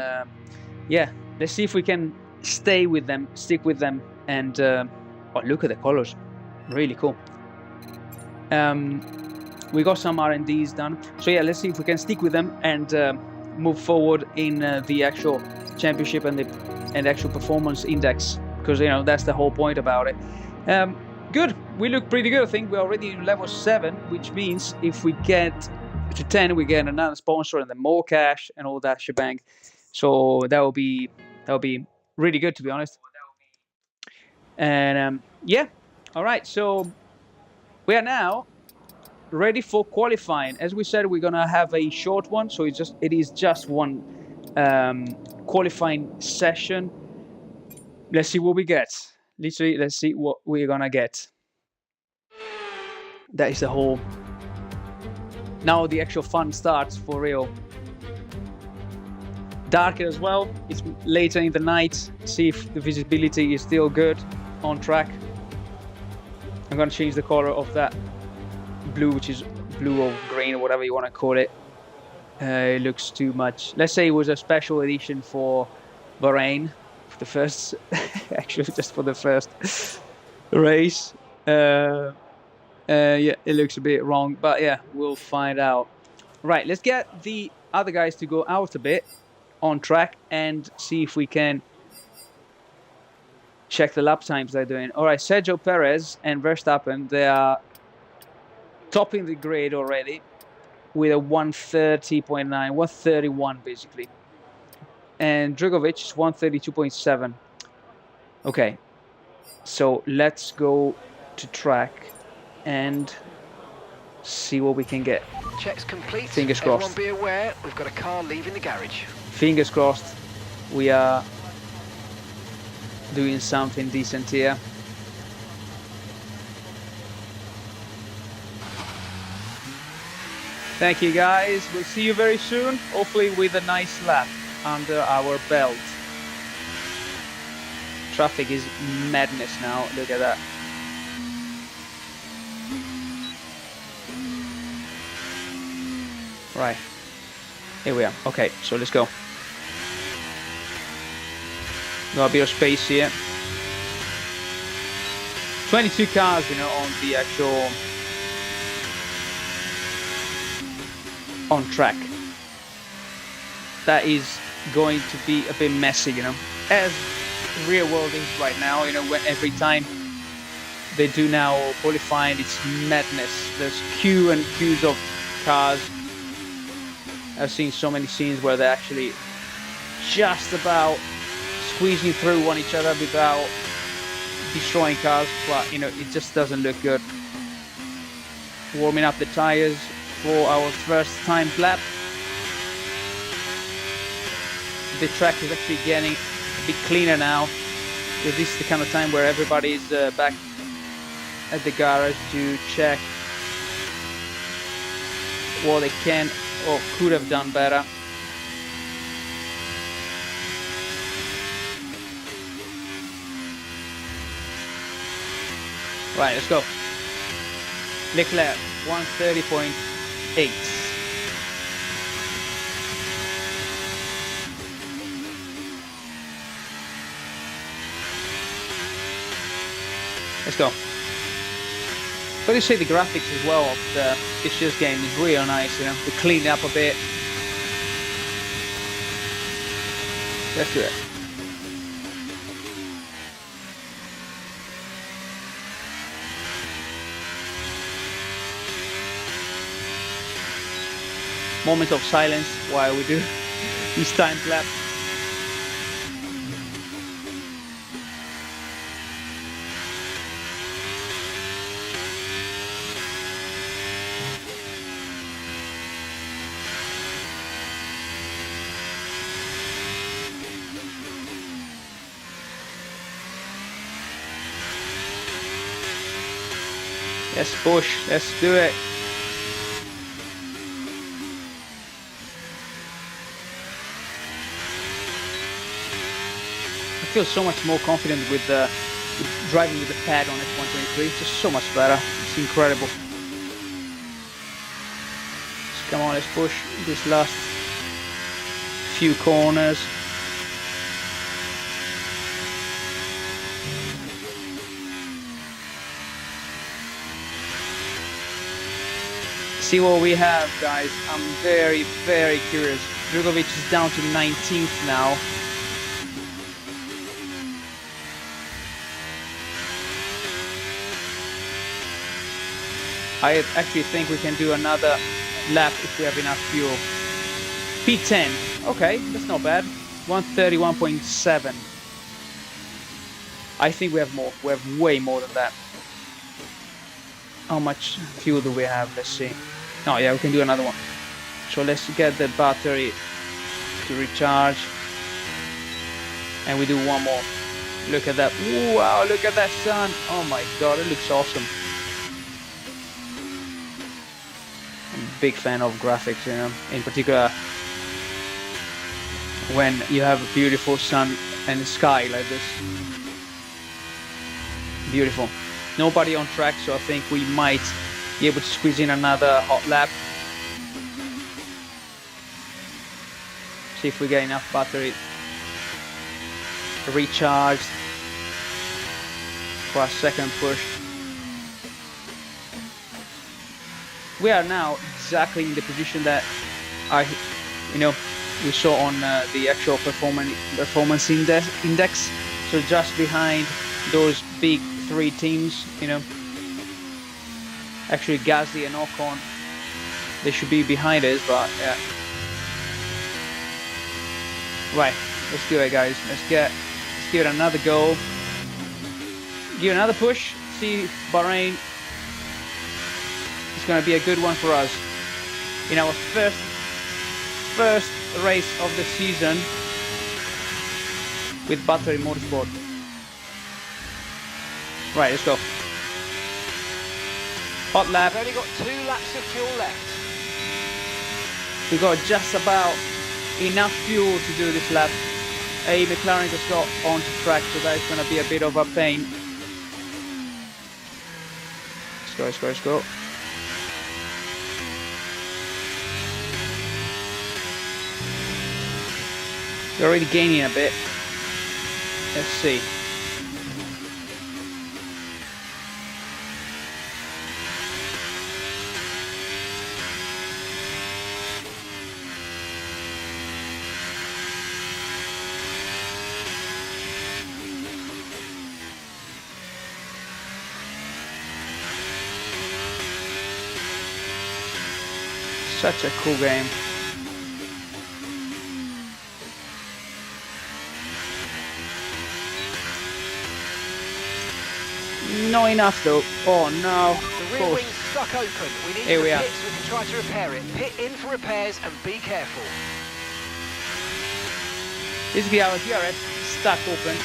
yeah, let's see if we can stay with them, stick with them, and oh, look at the colors, really cool. We got some R&Ds done, so yeah, let's see if we can stick with them and move forward in the actual championship and the actual performance index, because you know that's the whole point about it. Good, we look pretty good. I think we're already in level 7, which means if we get to 10, we get another sponsor and then more cash and all that shebang. So that will be really good, to be honest. And yeah, all right. So we are now ready for qualifying. As we said, we're gonna have a short one, so it is just one qualifying session. Let's see what we get. Literally, let's see what we're gonna get. That is the whole. Now the actual fun starts for real. Darker as well. It's later in the night. See if the visibility is still good on track. I'm gonna change the color of that blue, which is blue or green or whatever you want to call it. It looks too much. Let's say it was a special edition for Bahrain, for the first, actually just for the first race. Yeah, it looks a bit wrong, but yeah, we'll find out. Right, let's get the other guys to go out a bit on track and see if we can check the lap times they're doing. All right, Sergio Perez and Verstappen, they are topping the grid already with a 130.9, 131 basically. And Drugovich is 132.7. Okay, so let's go to track and see what we can get. Checks complete. Fingers crossed. Everyone be aware, we've got a car leaving the garage. Fingers crossed. We are doing something decent here. Thank you guys. We'll see you very soon. Hopefully with a nice lap under our belt. Traffic is madness now. Look at that. Right. Here we are. Okay, so let's go. Got a bit of space here. 22 cars, you know, on the actual on track. That is going to be a bit messy, you know, as real world is right now. You know, when every time they do now qualifying, it's madness. There's queue and queues of cars. I've seen so many scenes where they're actually just about squeezing through one each other without destroying cars, but you know, it just doesn't look good. Warming up the tires for our first time lap. The track is actually getting a bit cleaner now, because this is the kind of time where everybody's back at the garage to check what they can or could have done better. Right, let's go. Leclerc, 130.8. Let's go. But you say the graphics as well of this year's game is really nice, you know. We cleaned up a bit. Let's do it. Moment of silence while we do this time lap. Let's push, let's do it. I feel so much more confident with driving with the pad on F123. It's just so much better. It's incredible. So come on, let's push this last few corners. See what we have, guys. I'm very, very curious. Drugovich is down to 19th now. I actually think we can do another lap if we have enough fuel. P10. Okay, that's not bad. 131.7. I think we have more. We have way more than that. How much fuel do we have? Let's see. Oh yeah, we can do another one. So let's get the battery to recharge. And we do one more. Look at that. Wow, look at that sun. Oh my god, it looks awesome. I'm a big fan of graphics, you know, in particular when you have a beautiful sun and sky like this. Beautiful. Nobody on track, so I think we might be able to squeeze in another hot lap. See if we get enough battery recharged for a second push. We are now exactly in the position that we saw on the actual performance index. So just behind those big three teams, you know. Actually, Gasly and Ocon, they should be behind us, but yeah. Right, let's do it, guys. Let's give it another go. Give it another push. See if Bahrain is going to be a good one for us in our first race of the season with battery motorsport. Right, let's go. Hot lap. We've only got 2 laps of fuel left. We got just about enough fuel to do this lap. McLaren just got onto track, so that is going to be a bit of a pain. Let's go, let's go, let's go. We're already gaining a bit. Let's see. Such a cool game. Not enough though. Oh no. The rear wing's stuck open. We need Here the we are. pit so we can try to repair it. Pit in for repairs and be careful. Basically our DRS stuck open.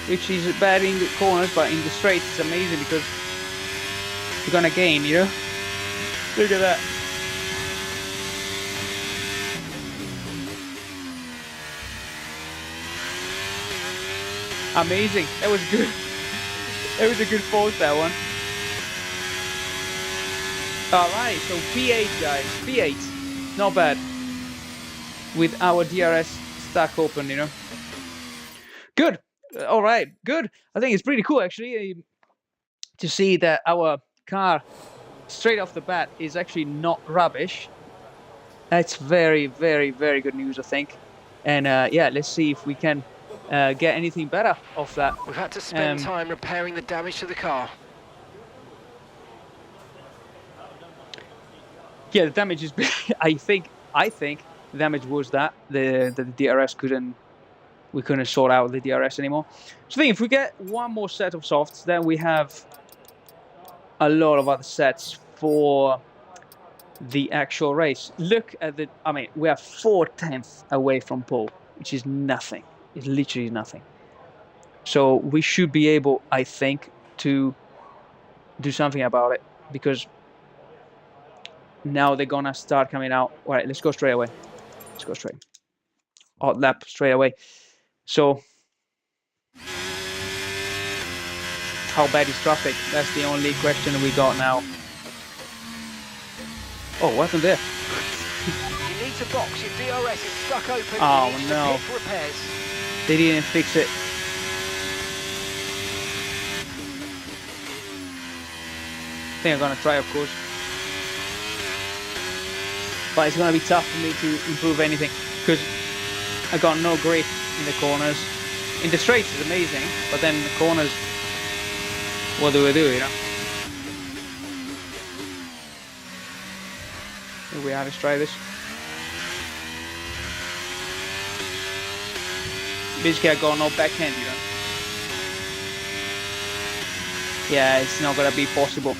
Which is bad in the corners, but in the straight it's amazing because you're gonna gain, you know? Look at that. Amazing. That was good. That was a good force, that one. Alright, so P8 guys. P8. Not bad. With our DRS stuck open, you know. Good. Alright, good. I think it's pretty cool actually to see that our car straight off the bat is actually not rubbish. That's very, very, very good news, I think. And yeah, let's see if we can get anything better off that. We've had to spend time repairing the damage to the car. Yeah, the damage is I think the damage was that the DRS we couldn't sort out the DRS anymore. So I think if we get one more set of softs, then we have a lot of other sets for the actual race. Look at the, I mean, we are 4/10 away from pole, which is nothing. It's literally nothing. So we should be able, I think, to do something about it, because now they're gonna start coming out. All right, let's go straight away. Let's go straight. Hot lap straight away. So, how bad is traffic? That's the only question we got now. Oh, what happened there? You need to box. Your DRS is stuck open. Oh, you need no. to pit for repairs. They didn't fix it. I think I'm gonna try, of course. But it's gonna be tough for me to improve anything because I got no grip in the corners. In the straights it's amazing, but then in the corners, what do we do, you know? Here we are, let's try this. Basically I got no backhand, you know? Yeah, it's not gonna be possible.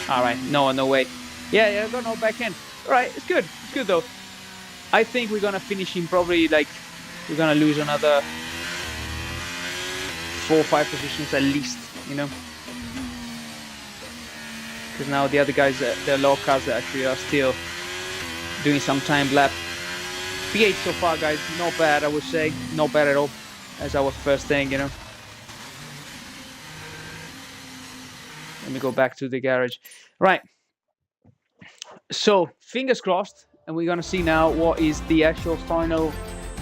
Alright, no way. Yeah, I got no backhand. Alright, it's good though. I think we're gonna finish in probably like, we're gonna lose another 4 or 5 positions at least, you know? Because now the other guys, the low cars that actually are still doing some time lap. P8 so far guys, not bad I would say, not bad at all as our first thing, you know? Let me go back to the garage. Right. So, fingers crossed, and we're going to see now what is the actual final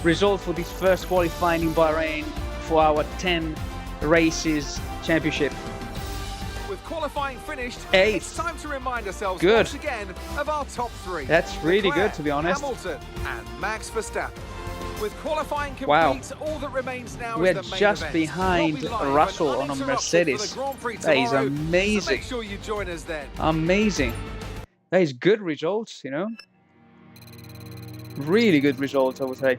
result for this first qualifying in Bahrain for our 10 races championship. With qualifying finished, 8th. It's time to remind ourselves Good. once again of our top 3. That's really Leclerc, good, to be honest. Hamilton and Max Verstappen. With qualifying complete, Wow. all that remains now We're is the main just event. behind We'll be live Russell and on a uninterrupted Mercedes. for the Grand Prix That is tomorrow, amazing. So make sure you join us then. Amazing. That is good results, you know? Really good results, I would say.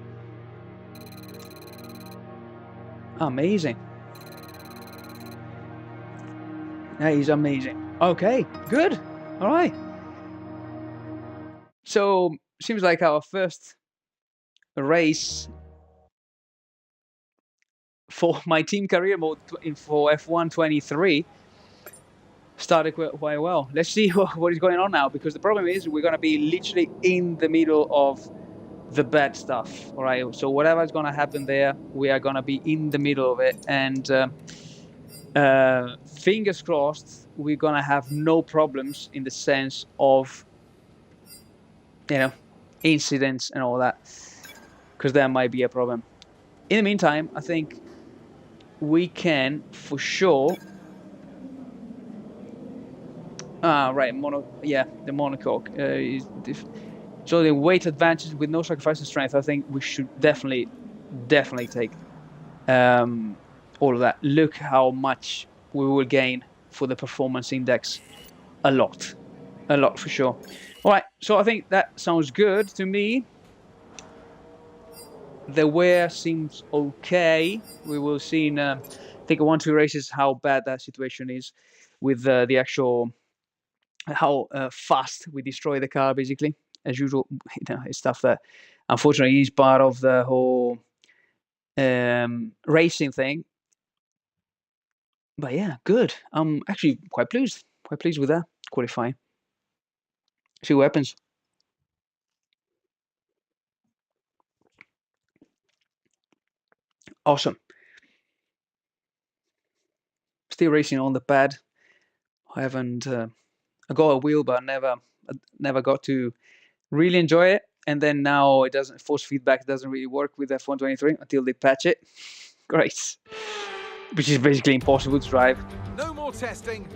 Amazing. That is amazing. Okay, good. All right. So, seems like our first race for my team career mode for F1 23 started quite well. Let's see what is going on now, because the problem is we're going to be literally in the middle of the bad stuff. All right, so whatever is going to happen there, we are going to be in the middle of it, and fingers crossed we're going to have no problems in the sense of, you know, incidents and all that, because there might be a problem. In the meantime, I think we can for sure. Right, the Monaco So the weight advantage with no sacrifice of strength, I think we should definitely take all of that. Look how much we will gain for the performance index. A lot for sure. All right, so I think that sounds good to me. The wear seems okay. We will see in I think 1-2 races how bad that situation is with the actual how fast we destroy the car, basically. As usual, it's stuff that unfortunately is part of the whole racing thing. But yeah, good. I'm actually quite pleased with that qualifying. See what happens. Awesome. Still racing on the pad. I haven't. I got a wheel, but I never got to really enjoy it. And then now it doesn't. Force feedback doesn't really work with F123 until they patch it. Great. Which is basically impossible to drive. No more testing,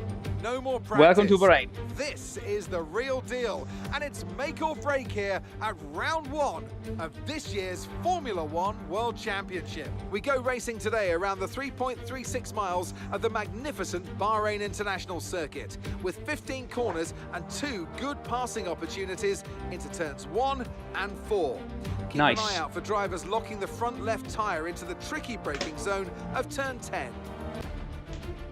no more practice. Welcome to Bahrain. This is the real deal, and it's make or break here at round 1 of this year's Formula One World Championship. We go racing today around the 3.36 miles of the magnificent Bahrain International Circuit, with 15 corners and 2 good passing opportunities into turns 1 and 4. Keep an eye out for drivers locking the front left tyre into the tricky braking zone of turn 10.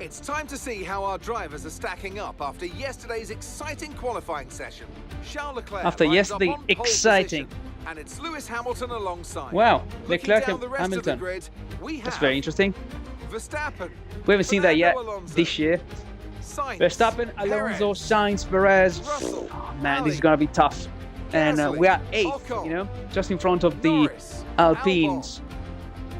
It's time to see how our drivers are stacking up after yesterday's exciting qualifying session. Charles Leclerc after yesterday exciting, and it's Lewis Hamilton alongside. Wow, Leclerc and Hamilton. That's very interesting. Verstappen. We haven't seen that yet Alonso, this year. Sainz, Verstappen, Alonso, Sainz, Perez. Russell, Oh man, this is gonna be tough. And we are 8th, Ocon, you know, just in front of the Norris, Alpines.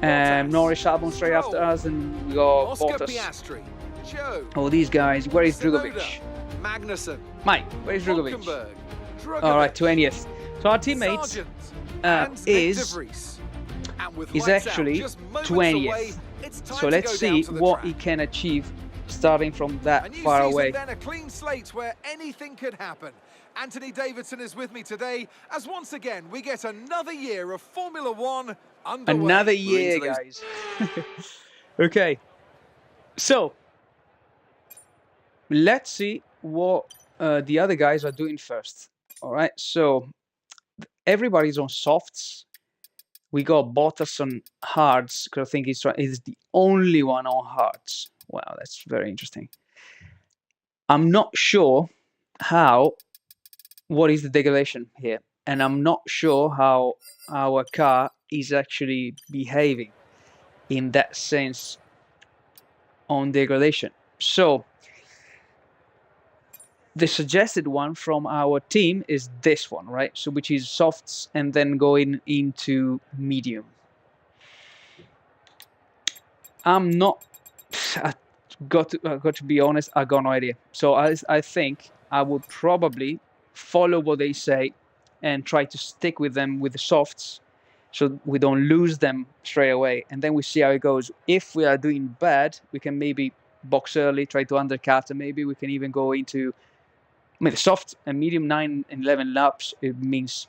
Norris, Albon straight after us, and we got Oscar Bottas. Piastri, Joe, Oh, these guys. Where is Tsunoda, Drugovich? Magnussen, Mike, where is Drugovich? Hulkenberg, All right, 20th. So our teammate Sargent, and Nick De is Vries. And with is lights out actually just moments 20th. away, it's time So to let's go see down to the what track. he can achieve starting from A that new far season, away. then a clean slate where anything could happen. Anthony Davidson is with me today as once again we get another year of Formula One underway. Another year, guys. Okay. So let's see what the other guys are doing first. All right. So everybody's on softs. We got Bottas on hards because I think he's the only one on hards. Wow, that's very interesting. I'm not sure what is the degradation here, and I'm not sure how our car is actually behaving in that sense on degradation. So the suggested one from our team is this one, right? So which is softs and then going into medium. I'm not. I got to be honest. I got no idea. So I think I would probably follow what they say and try to stick with them with the softs, so we don't lose them straight away. And then we see how it goes. If we are doing bad, we can maybe box early, try to undercut, and maybe we can even go into. I mean, the soft and medium 9 and 11 laps. It means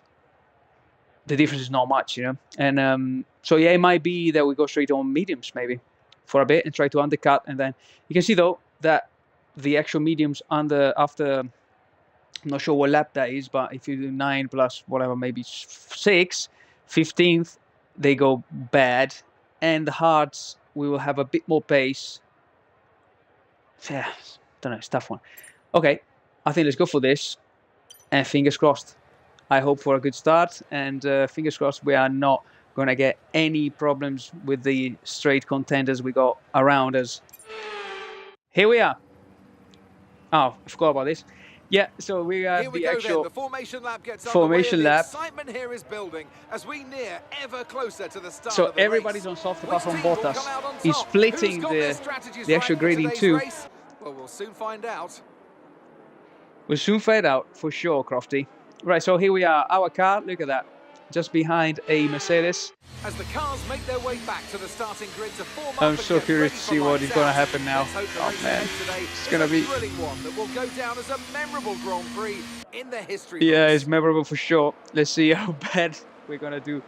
the difference is not much, you know. And so yeah, it might be that we go straight on mediums maybe for a bit and try to undercut, and then you can see though that the actual mediums after. I'm not sure what lap that is, but if you do 9 plus whatever, maybe 6, 15th, they go bad. And the hards, we will have a bit more pace. Yeah, don't know, it's a tough one. Okay, I think let's go for this. And fingers crossed. I hope for a good start. And fingers crossed we are not going to get any problems with the straight contenders we got around us. Here we are. Oh, I forgot about this. Yeah, so we have the actual the formation lap gets formation lap. The excitement here is building as we near ever closer to the start So of the everybody's race. on soft apart from Which team will Bottas. come out on He's top? splitting Who's got their strategies the actual right for grading today's too. race? Well, we'll soon find out. We'll soon fade out for sure, Crofty. Right, so here we are. Our car, look at that. just behind a Mercedes. As the cars make their way back to the starting grid to form up I'm and so get curious ready to for see what lights is going to out. happen now. Let's hope the Oh race man, ahead today it's is going to a be... thrilling one that will go down as a memorable Grand Prix in the history Yeah, books. it's memorable for sure. Let's see how bad we're going to do.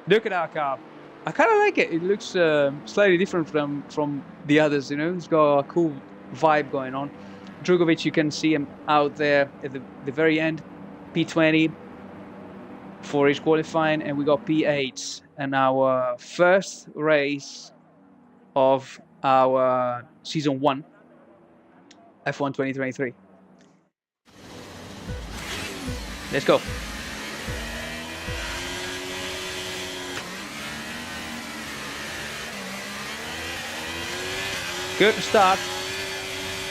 Look at our car. I kind of like it. It looks slightly different from the others, you know. It's got a cool vibe going on. Drugovich, you can see him out there at the very end. P20 for his qualifying, and we got P8. And our first race of our Season 1, F1 2023. Let's go. Good start.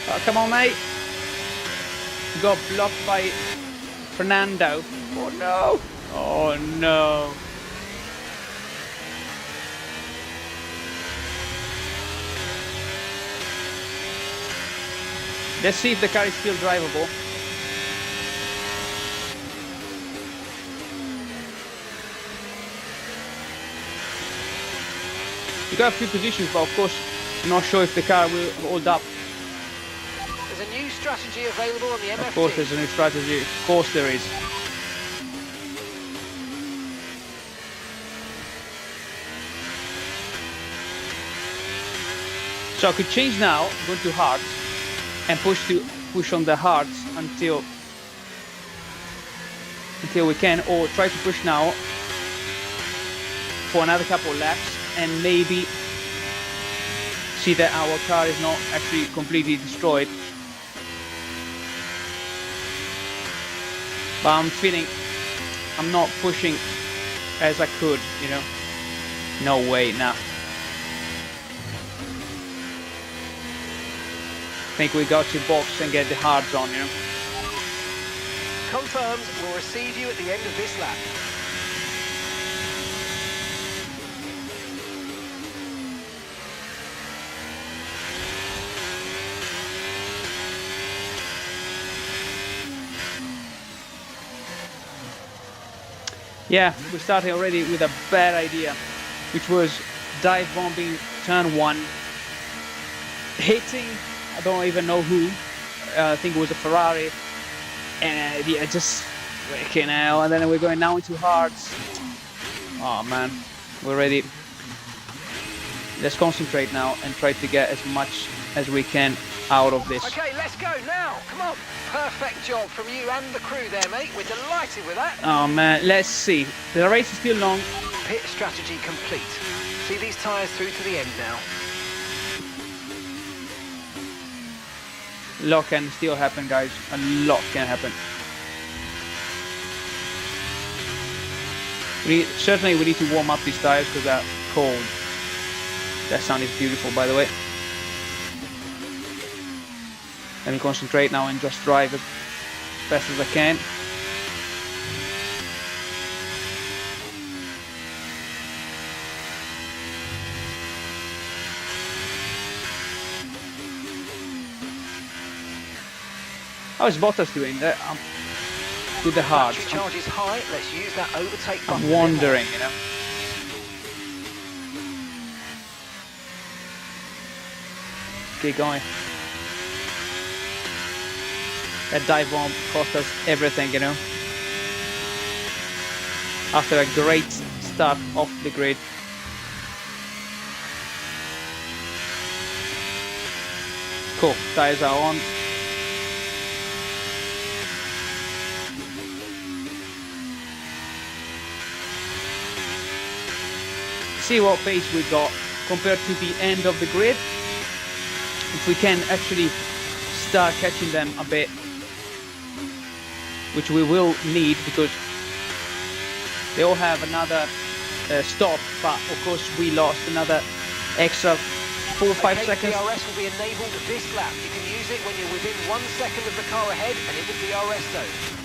Oh, come on, mate. Got blocked by Fernando. Oh, no. Oh, no. Let's see if the car is still drivable. We got a few positions, but of course, I'm not sure if the car will hold up. There's a new strategy available on the MFT. Of course, there's a new strategy. Of course, there is. So I could change now, go to hards, and push on the hards until we can, or try to push now for another couple of laps, and maybe see that our car is not actually completely destroyed. But I'm feeling I'm not pushing as I could, you know. No way, nah. I think we got to box and get the hards on, you know. Confirmed, we'll receive you at the end of this lap. Yeah, we started already with a bad idea, which was dive bombing turn 1, hitting, I don't even know who, I think it was a Ferrari, and yeah, just freaking hell, and then we're going now into hards. Oh man, we're ready. Let's concentrate now and try to get as much as we can out of this. Okay, let's go now. Come on. Perfect job from you and the crew there, mate. We're delighted with that. Oh man, let's see. The race is still long. Pit strategy complete. See these tyres through to the end now. A lot can still happen, guys. A lot can happen. Certainly we need to warm up these tires because they're cold. That sound is beautiful, by the way. Let me concentrate now and just drive as fast as I can. How is Bottas doing that? With the hards. Battery charge is high. Let's use that overtake button. I'm wondering, you know. Keep going. That dive bomb cost us everything, you know. After a great start off the grid. Cool, tires are on. See what pace we got compared to the end of the grid. If we can actually start catching them a bit, which we will need because they all have another stop, but of course we lost another extra 4 or 5 seconds. DRS will be enabled this lap. You can use it when you're within 1 second of the car ahead and in the DRS zone.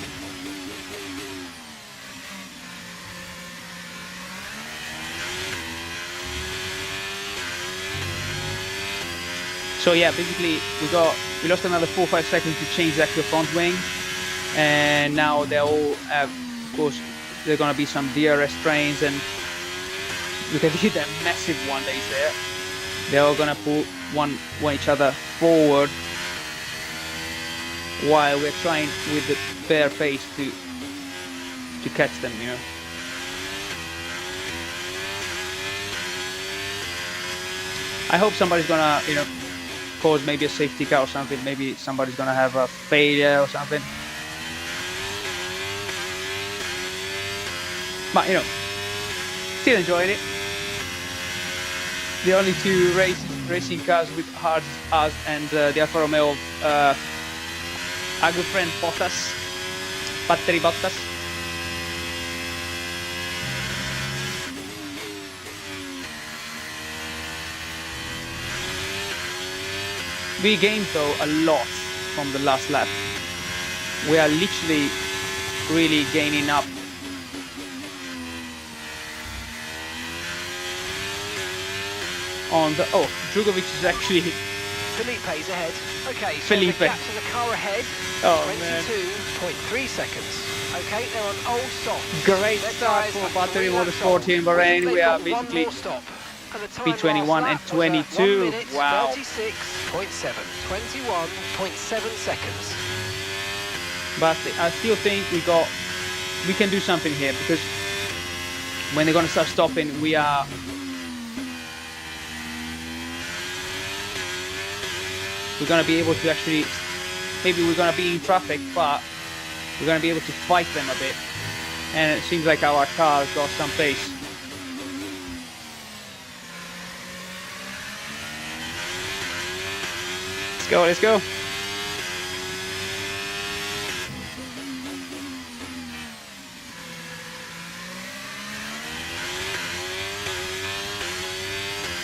So yeah, basically we lost another 4 or 5 seconds to change the actual front wing, and now they all have, of course, there are gonna be some DRS trains, and you can see the massive one that is there. They're all gonna pull one each other forward while we're trying with the bare pace to catch them, you know. I hope somebody's gonna, you know, cause maybe a safety car or something. Maybe somebody's gonna have a failure or something. But, you know, still enjoying it. The only two racing cars with hard as us and the Alfa Romeo our good friend Bottas, Valtteri Bottas. We gained though a lot from the last lap. We are literally really gaining up. On the Drugovich is actually Felipe's ahead. Okay, so Felipe. the gap to the car ahead. Oh man. 22.3 seconds. Okay, they're on old soft. Great Their start tyres for have Valtteri 3 laps Motorsport on. here in Bahrain. They've We are got one basically more stop. And the time P21 last and lap was 22. 1 minute, Wow. 36.7. 21.7 seconds. But I still think we can do something here, because when they're gonna start stopping, we're gonna be able to actually, maybe we're gonna be in traffic, but we're gonna be able to fight them a bit. And it seems like our car's got some pace. Let's go.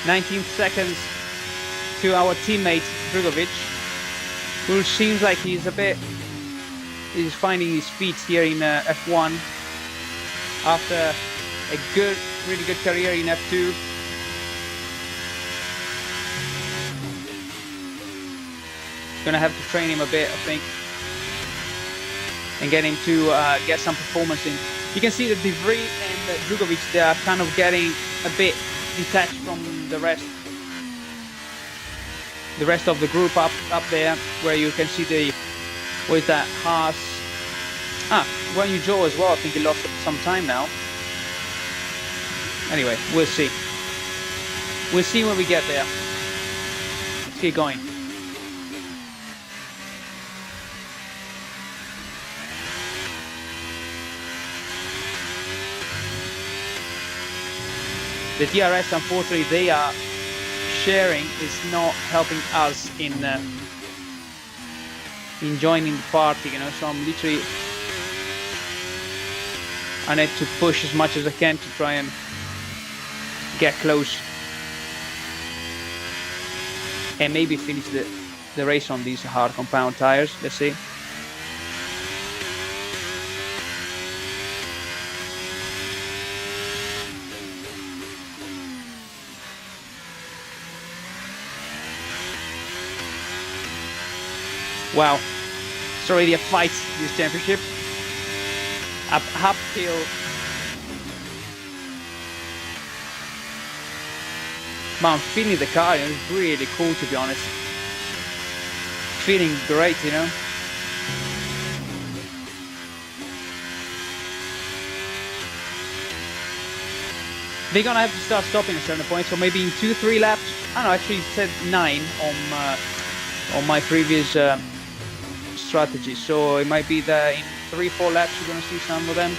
"19 seconds to our teammate Drugovich, who seems like he's finding his feet here in F1 after a really good career in F2. Gonna have to train him a bit, I think, and get him to get some performance in. You can see that De Vries and Drugovich, they are kind of getting a bit detached from the rest of the group up there, where you can see with that Haas. Well, you Joe as well. I think he lost some time now. Anyway, we'll see. We'll see when we get there. Let's get going. The DRS, unfortunately, they are sharing, is not helping us in joining the party, you know. So I'm literally, I need to push as much as I can to try and get close and maybe finish the race on these hard compound tires. Let's see. Wow, it's already a fight, this championship. Uphill. But I'm feeling the car, and it's really cool, to be honest. Feeling great, you know. They're gonna have to start stopping at a certain point, so maybe in 2-3 laps. I don't know, actually it said 9 on my previous strategy, so it might be that in 3-4 laps you're going to see some of them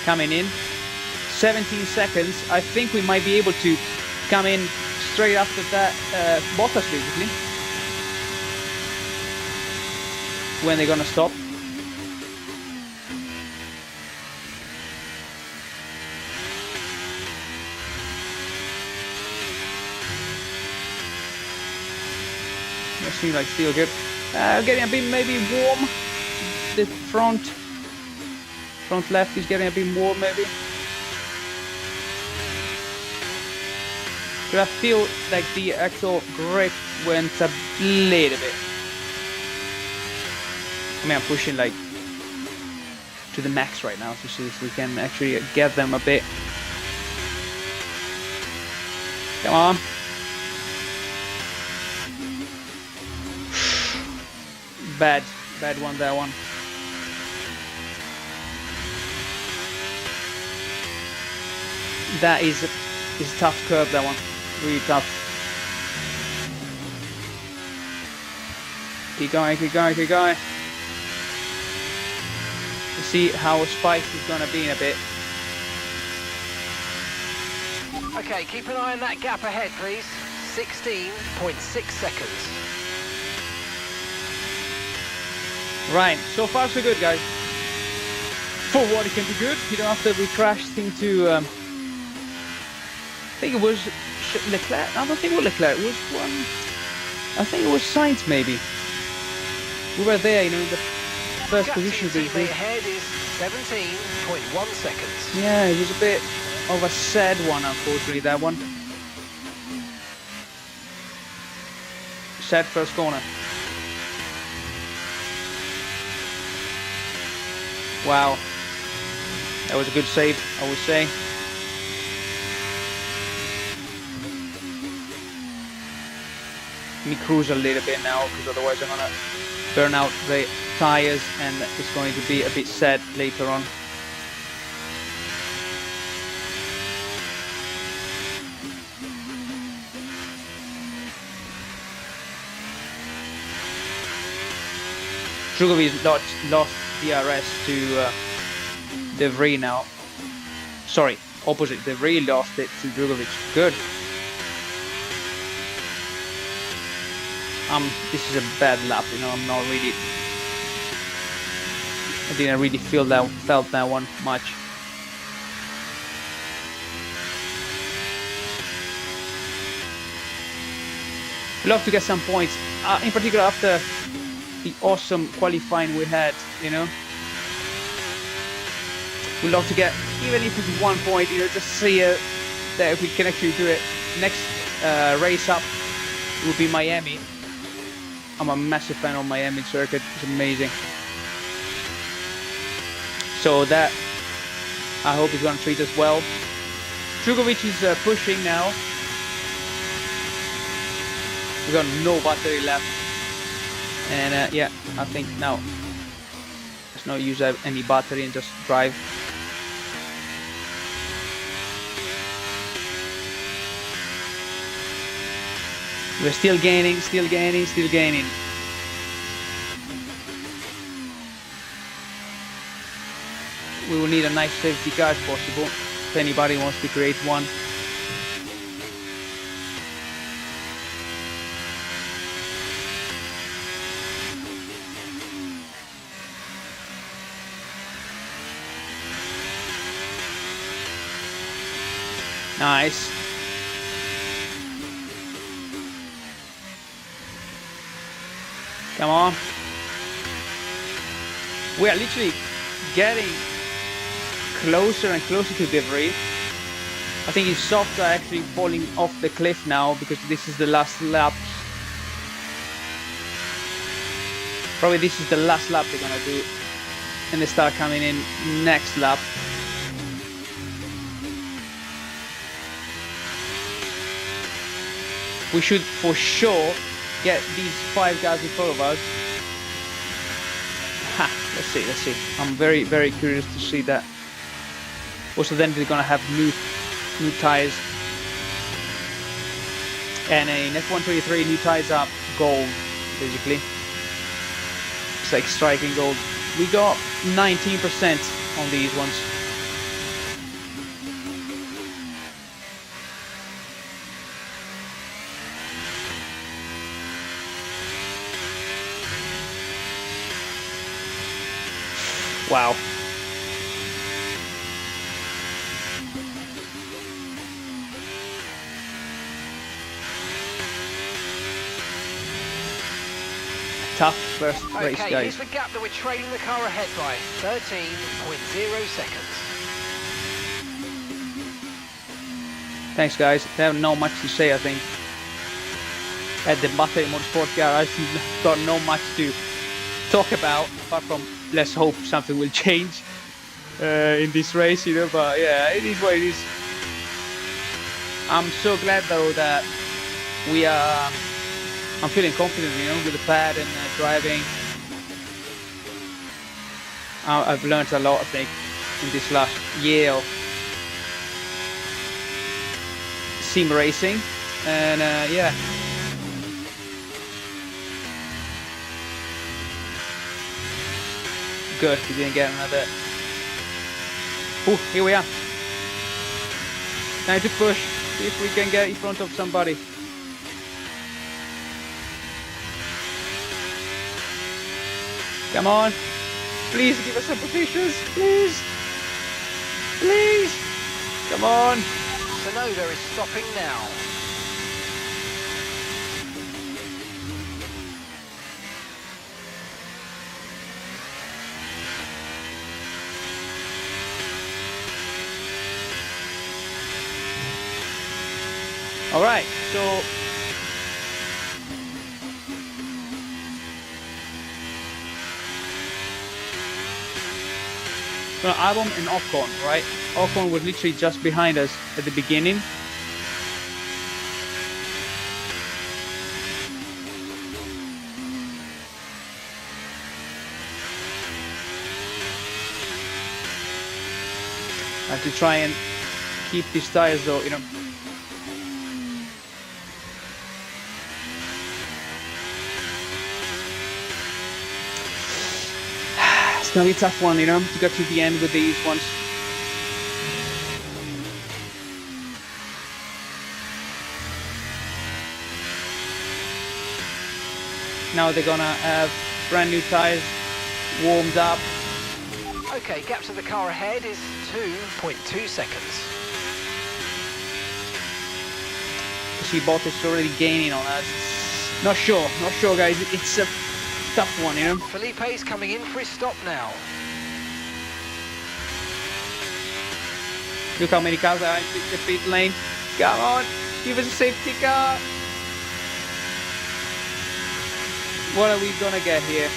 coming in. 17 seconds. I think we might be able to come in straight after that Bottas, basically, when they're going to stop. It seems like still good. Getting a bit maybe warm. The front left is getting a bit warm, maybe. But I feel like the actual grip went a little bit. I mean, I'm pushing like to the max right now to see if we can actually get them a bit. Come on. Bad one, that one. That is a tough curve, that one. Really tough. Keep going, keep going, keep going. Let's see how spiked is gonna be in a bit. Okay, keep an eye on that gap ahead, please. 16.6 seconds. Right, so far so good, guys. For what it can be good, you know, after we crashed into, I think it was Leclerc. I don't think it was Leclerc. It was one. I think it was Sainz, maybe. We were there, you know, in the first position. Teammate ahead is 17.1 seconds. Yeah, it was a bit of a sad one, unfortunately, that one. Sad first corner. Wow. That was a good save, I would say. Let me cruise a little bit now, because otherwise I'm gonna burn out the tires and it's going to be a bit sad later on. Drugovich lost DRS to De Vries now. Sorry, opposite. De Vries lost it to Drugovich. Good. This is a bad lap, you know. I'm not really. I didn't really felt that one much. We'd love to get some points, in particular after the awesome qualifying we had, you know. We'd love to get, even if it's 1 point, you know, just see that if we can actually do it. Next race up will be Miami. I'm a massive fan of Miami circuit. It's amazing. So that, I hope he's going to treat us well. Drugovich is pushing now. We got no battery left. And yeah, I think now there's no use of any battery and just drive. We're still gaining, still gaining, still gaining. We will need a nice safety car if possible, if anybody wants to create one. Nice. Come on. We are literally getting closer and closer to De Vries. I think his softs are actually falling off the cliff now because this is the last lap. Probably this is the last lap they're gonna do. And they start coming in next lap. We should for sure get these 5 guys in front of us. Ha, let's see, let's see. I'm very, very curious to see that. Also then they're gonna have new tires. And in F123 new tires are gold, basically. It's like striking gold. We got 19% on these ones. Wow. Tough first race, okay, guys. here's the gap that we're trailing the car ahead by. 13.0 seconds. Thanks, guys. I have not much to say, I think. At the Bahrain Motorsport garage, I've got no much to talk about, apart from let's hope something will change. in this race, you know. But yeah, it is what it is. I'm so glad though that we are. I'm feeling confident, you know, with the pad and driving. I've learned a lot, I think, in this last year of sim racing, and yeah. Good, we didn't get another. Oh, here we are. Time to push, see if we can get in front of somebody. Come on, please give us some positions, please. Please, come on. Sonoda is stopping now. All right, so Albon and Ocon, right? Ocon was literally just behind us at the beginning. I have to try and keep these tires though, you know. It's gonna be a tough one, you know, to get to the end with these ones. Now they're gonna have brand new tires warmed up. Okay, gap to the car ahead is 2.2 seconds. See, Bottas already gaining on us. Not sure guys, it's a tough one, you know. Felipe's coming in for his stop now. Look how many cars are in the pit lane. Come on, give us a safety car. What are we gonna get here?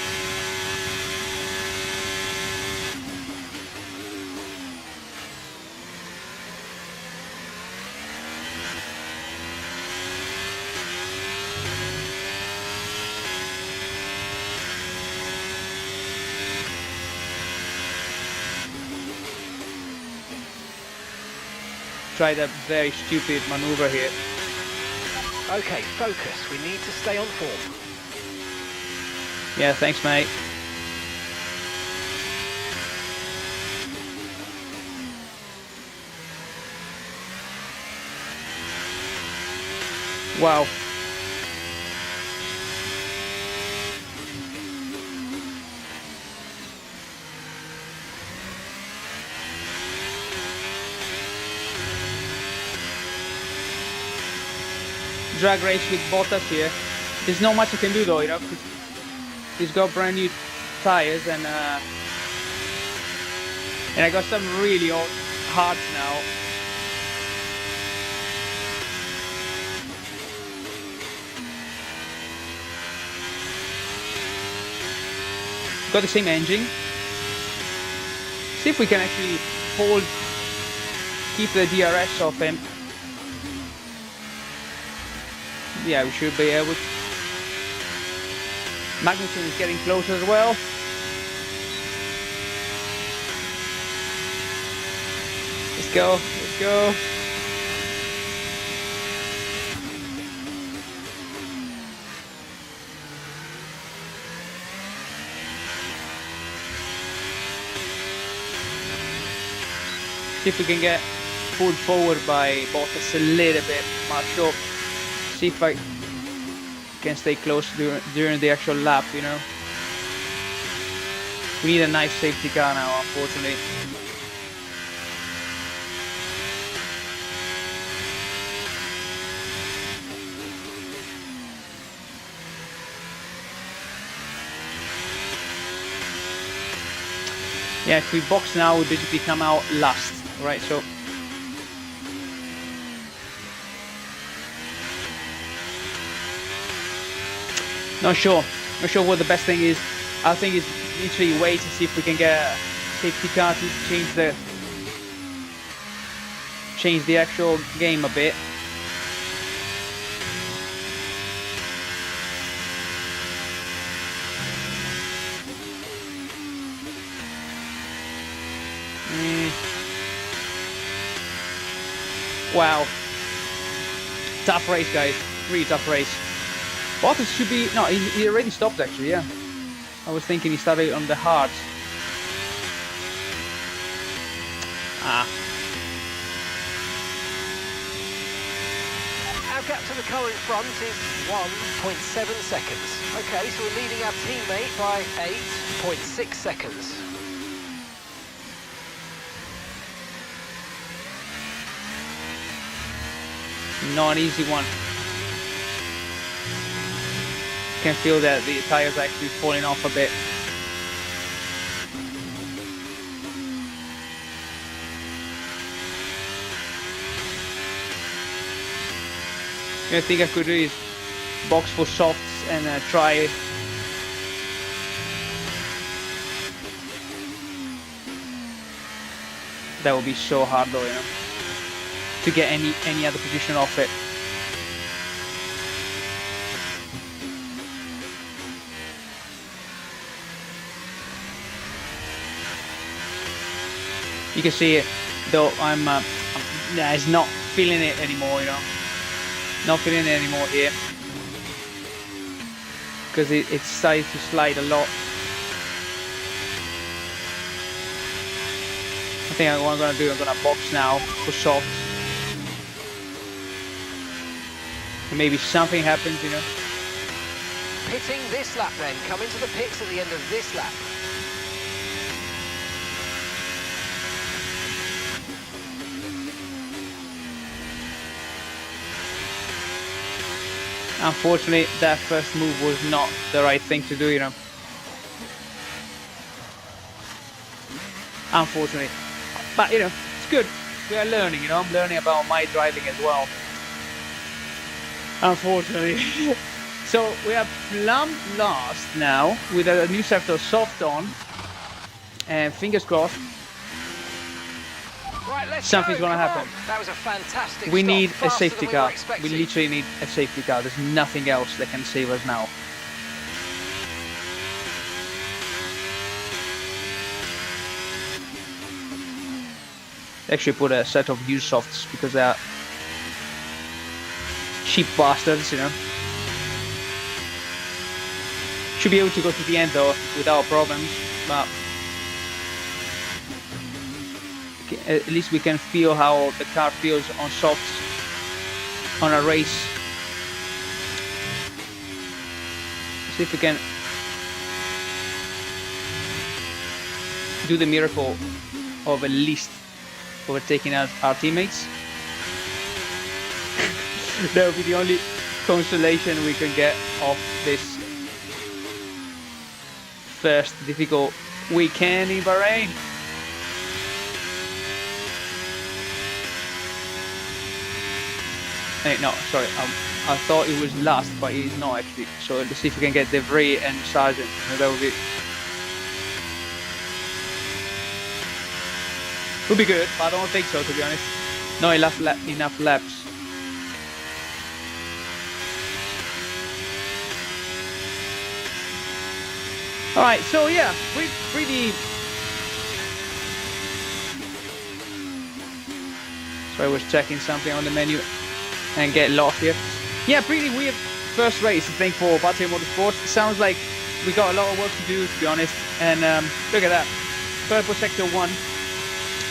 Tried a very stupid maneuver here. Okay, focus. We need to stay on form. Yeah, thanks, mate. Wow. Drag race with Bottas here. There's not much I can do though, you know. He's got brand new tires and I got some really old hards now. Got the same engine. See if we can actually keep the DRS off him. Yeah, we should be able to. Magnussen is getting closer as well. Let's go, let's go. See if we can get pulled forward by Bottas a little bit. I'm not sure. See if I can stay close during the actual lap, you know. We need a nice safety car now, unfortunately. Yeah, if we box now, we basically come out last, right? So not sure what the best thing is. I think it's literally wait to see if we can get safety car to change the actual game a bit. Wow. Tough race, guys. Really tough race. Bottas should be... No, he already stopped, actually, yeah. I was thinking he started on the hards. Our gap to the car in front is 1.7 seconds. Okay, so we're leading our teammate by 8.6 seconds. Not an easy one. Can feel that the tires are actually falling off a bit. The thing I could do is box for softs and try that would be so hard though, you know, to get any other position off it. You can see it though. It's not feeling it anymore, you know. Not feeling it anymore here because it's starting to slide a lot. I think what I'm gonna do, I'm gonna box now for softs. And maybe something happens, you know. Pitting this lap then, coming to the pits at the end of this lap. Unfortunately, that first move was not the right thing to do, you know. Unfortunately. But, you know, it's good. We are learning, you know. I'm learning about my driving as well. Unfortunately. So, we are plumb last now with a new set of soft on. And fingers crossed, Right, something's going to happen. That was a fantastic We stop, need a faster safety than we car. were expecting. We literally need a safety car. There's nothing else that can save us now. Actually put a set of used softs because they are cheap bastards, you know. Should be able to go to the end though without problems, but at least we can feel how the car feels on softs on a race. See if we can do the miracle of at least overtaking our teammates. That would be the only consolation we can get off this first difficult weekend in Bahrain. No, sorry, I thought it was last, but it is not actually. So let's see if we can get De Vries and Sargent. That would be good, but I don't think so, to be honest. Not enough laps. Alright, so yeah, pretty... So I was checking something on the menu and get lost here. Yeah, pretty weird first race, I think, for Bahrain Motorsport. It sounds like we got a lot of work to do, to be honest. And look at that. Purple sector 1.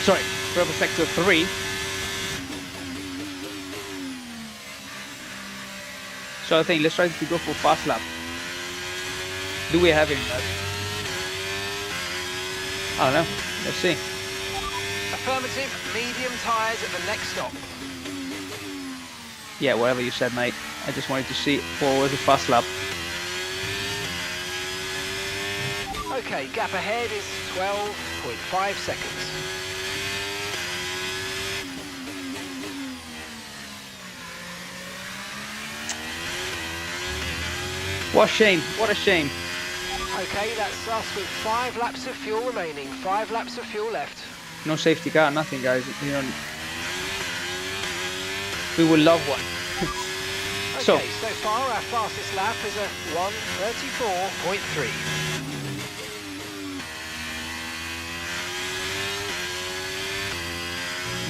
Sorry, purple sector 3. So I think let's try to go for fast lap. Do we have him? I don't know. Let's see. Affirmative, medium tyres at the next stop. Yeah, whatever you said, mate. I just wanted to see what was the fast lap. Okay, gap ahead is 12.5 seconds. What a shame. What a shame. Okay, that's us with 5 laps of fuel remaining. 5 laps of fuel left. No safety car, nothing, guys. You know, we would love one. Okay, so far our fastest lap is a 1:34.3.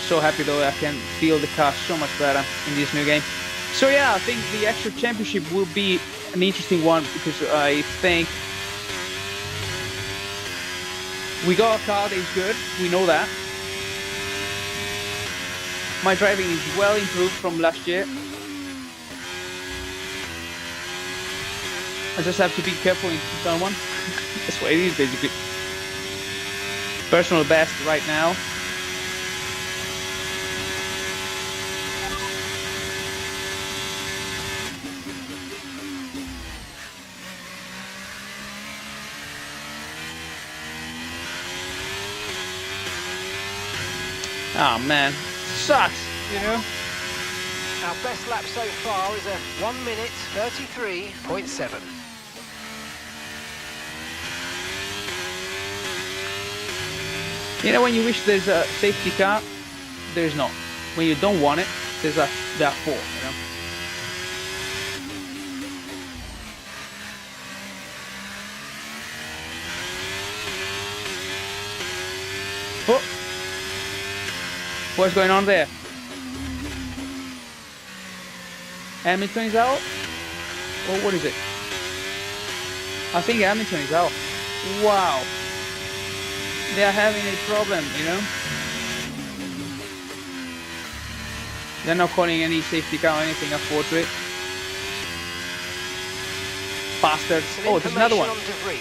So happy though, I can feel the car so much better in this new game. So yeah, I think the extra championship will be an interesting one because I think we got a car that is good, we know that. My driving is well improved from last year. I just have to be careful in turn one. That's what it is basically. Personal best right now. Oh man, sucks, you know? Our best lap so far is a 1:33.7. You know when you wish there's a safety car, there's not. When you don't want it, there are 4, you know? Oh! What's going on there? Hamilton is out? Or what is it? I think Hamilton is out. Wow. They are having a problem, you know? They're not calling any safety car or anything, unfortunately. Bastards. Oh, there's another one. Okay,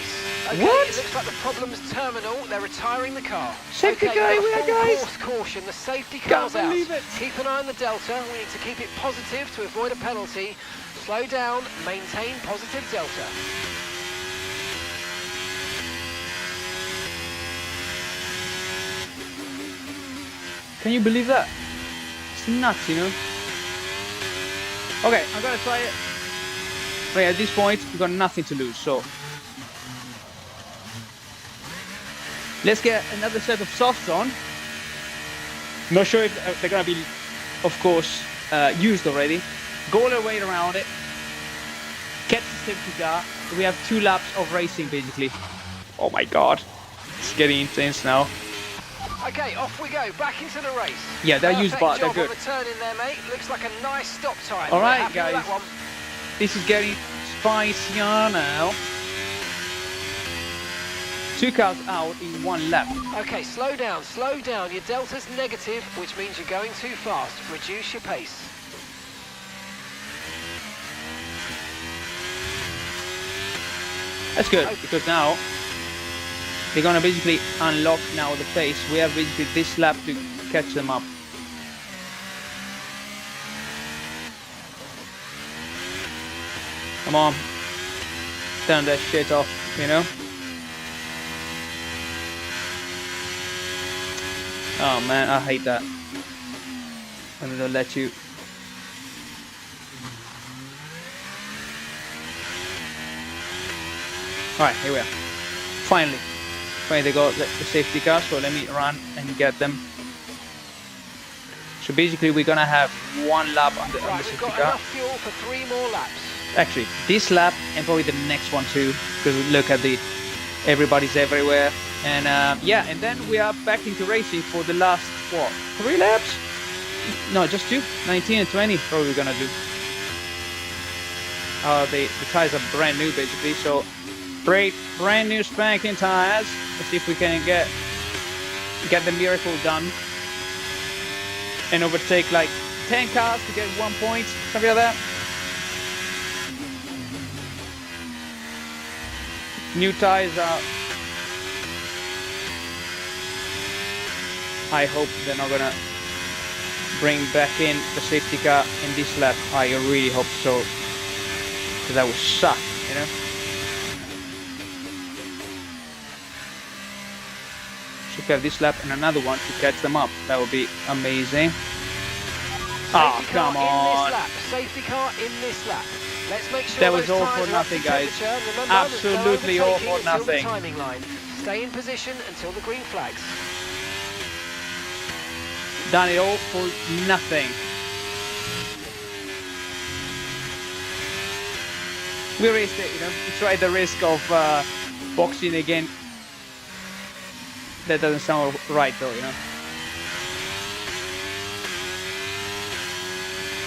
What? It looks like the problem's terminal. They're retiring the car. Safety okay, car everywhere, guys. Course caution. The safety Can't car's out. believe it. Keep an eye on the delta. We need to keep it positive to avoid a penalty. Slow down. Maintain positive delta. Can you believe that? It's nuts, you know? Okay, I'm gonna try it. But at this point, we've got nothing to lose, so let's get another set of softs on. Not sure if they're gonna be, of course, used already. Go all the way around it. Catch the safety car. We have 2 laps of racing, basically. Oh my god. It's getting intense now. Okay, off we go. Back into the race. Yeah, they're used, but they're good. Perfect job on the turn in there, mate. Looks like a nice stop time. All right, Happy with guys. that one. This is getting spicier now. 2 cars out in 1 lap. Okay, slow down, slow down. Your delta's negative, which means you're going too fast. Reduce your pace. That's good, because now they're gonna basically unlock now the pace. We have basically this lap to catch them up. Come on. Turn that shit off, you know? Oh man, I hate that. I'm gonna let you. Alright, here we are. Finally they got the safety car, so let me run and get them. So basically we're gonna have 1 lap on the Right, safety we've got car. enough fuel for 3 more laps. Actually, this lap and probably the next one too, because look at the everybody's everywhere. And yeah, and then we are back into racing for the last, what, 3 laps? No, just 2. 19 and 20 probably we're gonna do. The tires are brand new basically, so brand new spanking tires. Let's see if we can get the miracle done and overtake like 10 cars to get 1 point, something like that. New tires are. I hope they're not gonna bring back in the safety car in this lap. I really hope so, because that would suck, you know. Should have this lap and another one to catch them up. That would be amazing. Oh, come on. Safety car in this lap. Let's make sure that was those all tyres for are up to nothing, guys. temperature. Remember, Absolutely there's no all overtaking for until the nothing. timing line. Stay in position until the green flags. Done it all for nothing. We risked it, you know. We tried the risk of boxing again. That doesn't sound right, though, you know.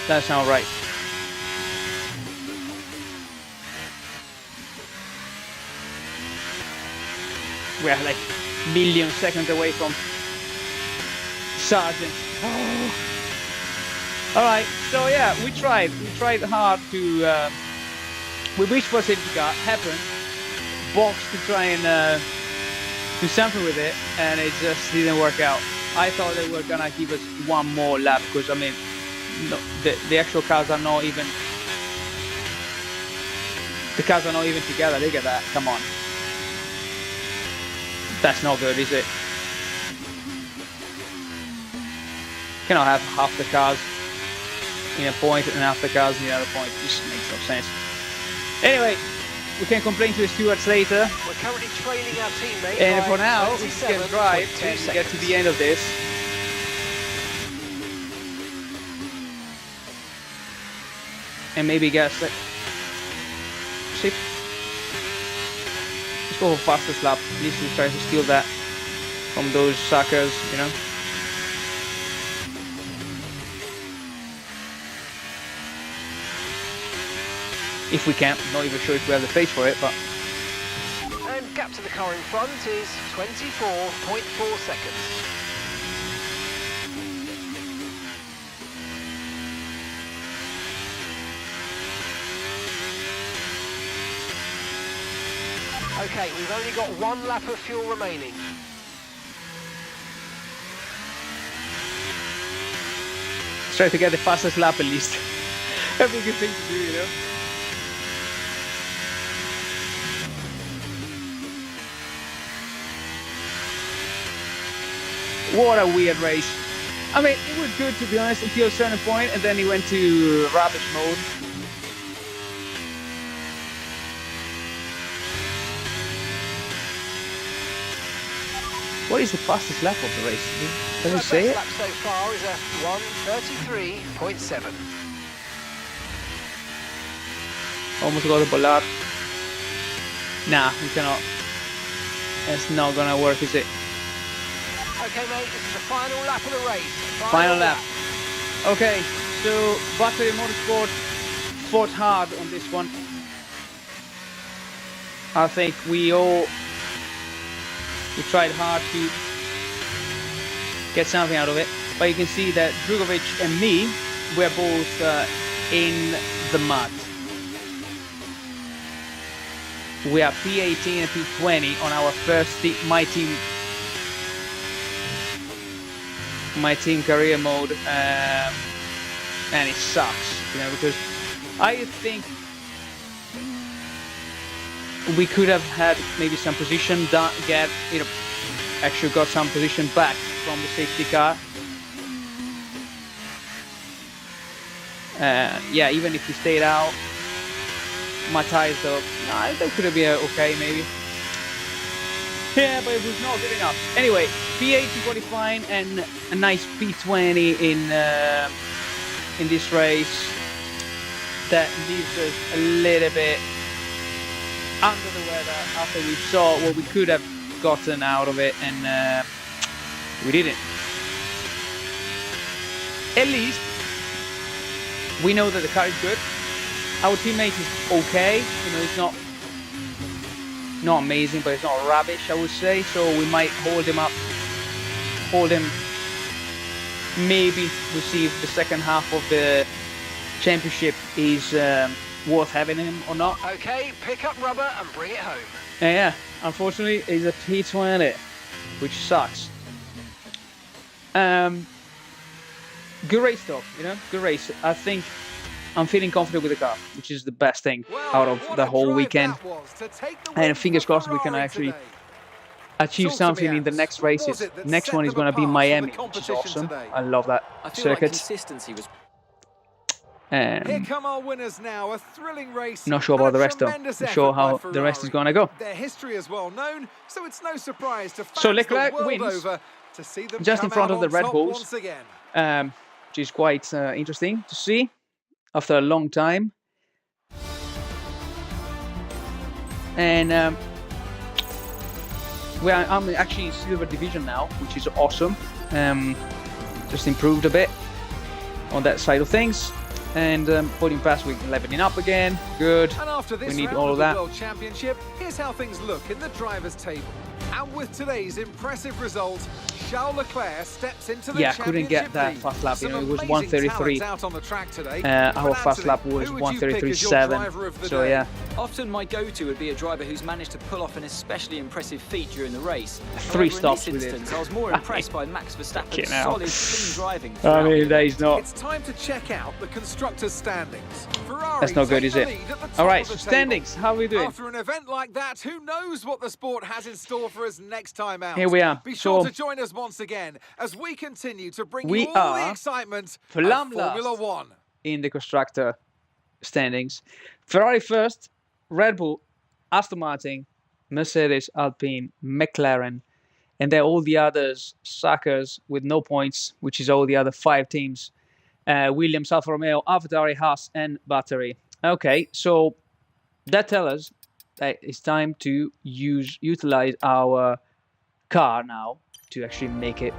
Doesn't sound right. We are like million seconds away from Sargent. Oh. All right, so yeah, we tried hard to. We wished for a safety car, happened, boxed to try and do something with it, and it just didn't work out. I thought they were gonna give us one more lap because I mean, no, the actual cars are not even. The cars are not even together. Look at that! Come on. That's not good, is it? Cannot have half the cars in a point and half the cars in the other point. It just makes no sense. Anyway, we can complain to the stewards later. We're currently trailing our teammate. And for now, we just can drive and get to the end of this. And maybe get a see. Let's go for fastest lap. At least we try to steal that from those suckers, you know. If we can, not even sure if we have the pace for it, but. And gap to the car in front is 24.4 seconds. Okay, we've only got one lap of fuel remaining. Let's try to get the fastest lap at least. That'd be a good thing to do, you know. What a weird race. I mean, it was good to be honest until a certain point, and then he went to rubbish mode. What is the fastest lap of the race? Does it say it? Lap so far is a 1:33.7. Almost got the Bollard. Nah, we cannot. That's not gonna work, is it? Okay, mate, this is the final lap of the race. Final lap. Okay, so Battery Motorsport fought hard on this one. I think we tried hard to get something out of it, but you can see that Drugovich and me were both in the mud. We are P18 and P20 on our first my team career mode, and it sucks, you know, because I think we could have had maybe some position actually got some position back from the safety car. Yeah, even if we stayed out, my tires though, that could have been okay maybe. Yeah, but it was not good enough. Anyway, P18 qualifying and a nice P20 in this race. That leaves us a little bit under the weather after we saw what we could have gotten out of it, and we didn't. At least we know that the car is good. Our teammate is okay, you know, it's not amazing, but it's not rubbish, I would say. So we might hold him, maybe we'll see if the second half of the championship is worth having him or not. Okay, pick up rubber and bring it home. Yeah, unfortunately, he's a P20, which sucks. Good race though, you know, good race. I think I'm feeling confident with the car, which is the best thing out of the whole weekend. And fingers crossed we can actually achieve something in the next races. Next one is going to be Miami, which is awesome. I love that circuit. Here come our winners now, a thrilling race. Not sure about the rest though. Not sure how the rest is gonna go. Their history is well known, so it's no surprise to fans So Leclerc the world wins over to see them just in front of the Red Bulls, once again. which is quite interesting to see after a long time. And I'm actually in silver division now, which is awesome. Just improved a bit on that side of things. And podium pass, we're leveling up again. Good. And after this we need round all of the that. World Championship, here's how things look in the drivers' table. And with today's impressive result, Charles Leclerc steps into the championship couldn't get that lead. fast lap. Some It was amazing 133. talents out on the track today. Our But fast Anthony, lap was who would you pick as your driver of 133.7. the So day? yeah, Often my go-to would be a driver who's managed to pull off an especially impressive feat during the race. 3 stops in with this it. instance, I was more impressed by Max Verstappen's Fucking hell. solid, clean driving. I throughout mean the that is event. not. It's time to check out the constructors' standings. Ferrari That's not good, take is the it? lead at the top All right, of the so table. standings. How are we doing? After an event like that, who knows what the sport has in store for us next time out? Here we are. Be sure So to join us once again as we continue to bring we you all the are excitement of plumb Formula last. One. in the constructor standings. Ferrari first, Red Bull, Aston Martin, Mercedes, Alpine, McLaren, and then all the others, suckers with no points, which is all the other 5 teams. Williams, Alfa Romeo, AlphaTauri, Haas, and Battery. Okay, so that tells us that it's time to utilize our car now to actually make it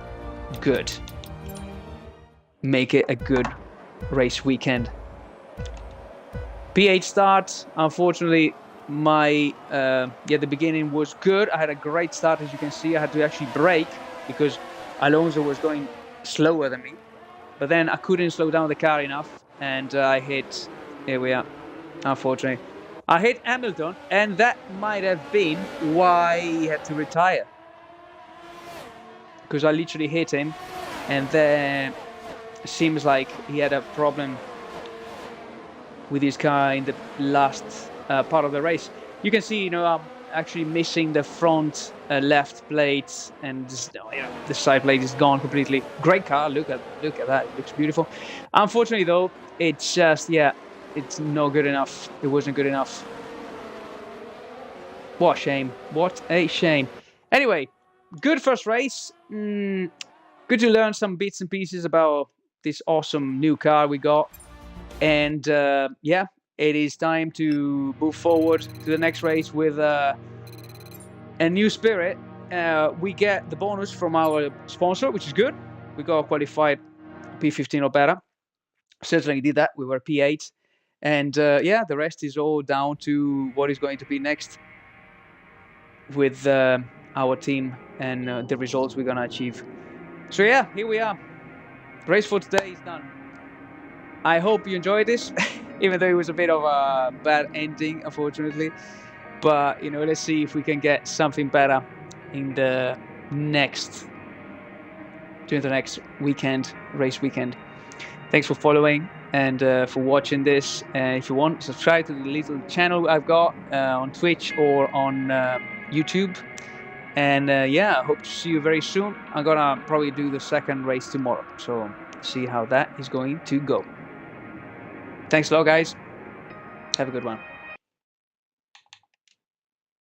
good. Make it a good race weekend. P8 start. Unfortunately, my the beginning was good. I had a great start, as you can see. I had to actually brake because Alonso was going slower than me. But then I couldn't slow down the car enough, and I hit. Here we are. Unfortunately, I hit Hamilton, and that might have been why he had to retire. Because I literally hit him, and then it seems like he had a problem with his car in the last part of the race. You can see, I'm actually missing the front left plate, and the side plate is gone completely. Great car, look at that, it looks beautiful. Unfortunately though, it's just, it's not good enough. It wasn't good enough. What a shame, what a shame. Anyway, good first race. Good to learn some bits and pieces about this awesome new car we got. And it is time to move forward to the next race with a new spirit. We get the bonus from our sponsor, which is good. We got qualified P15 or better. Certainly did that. We were P8. And the rest is all down to what is going to be next with our team and the results we're going to achieve. So here we are. Race for today is done. I hope you enjoyed this, even though it was a bit of a bad ending, unfortunately. But, let's see if we can get something better in during the next weekend, race weekend. Thanks for following and for watching this. If you want, subscribe to the little channel I've got on Twitch or on YouTube. And I hope to see you very soon. I'm gonna probably do the second race tomorrow, so see how that is going to go. Thanks a lot, guys. Have a good one.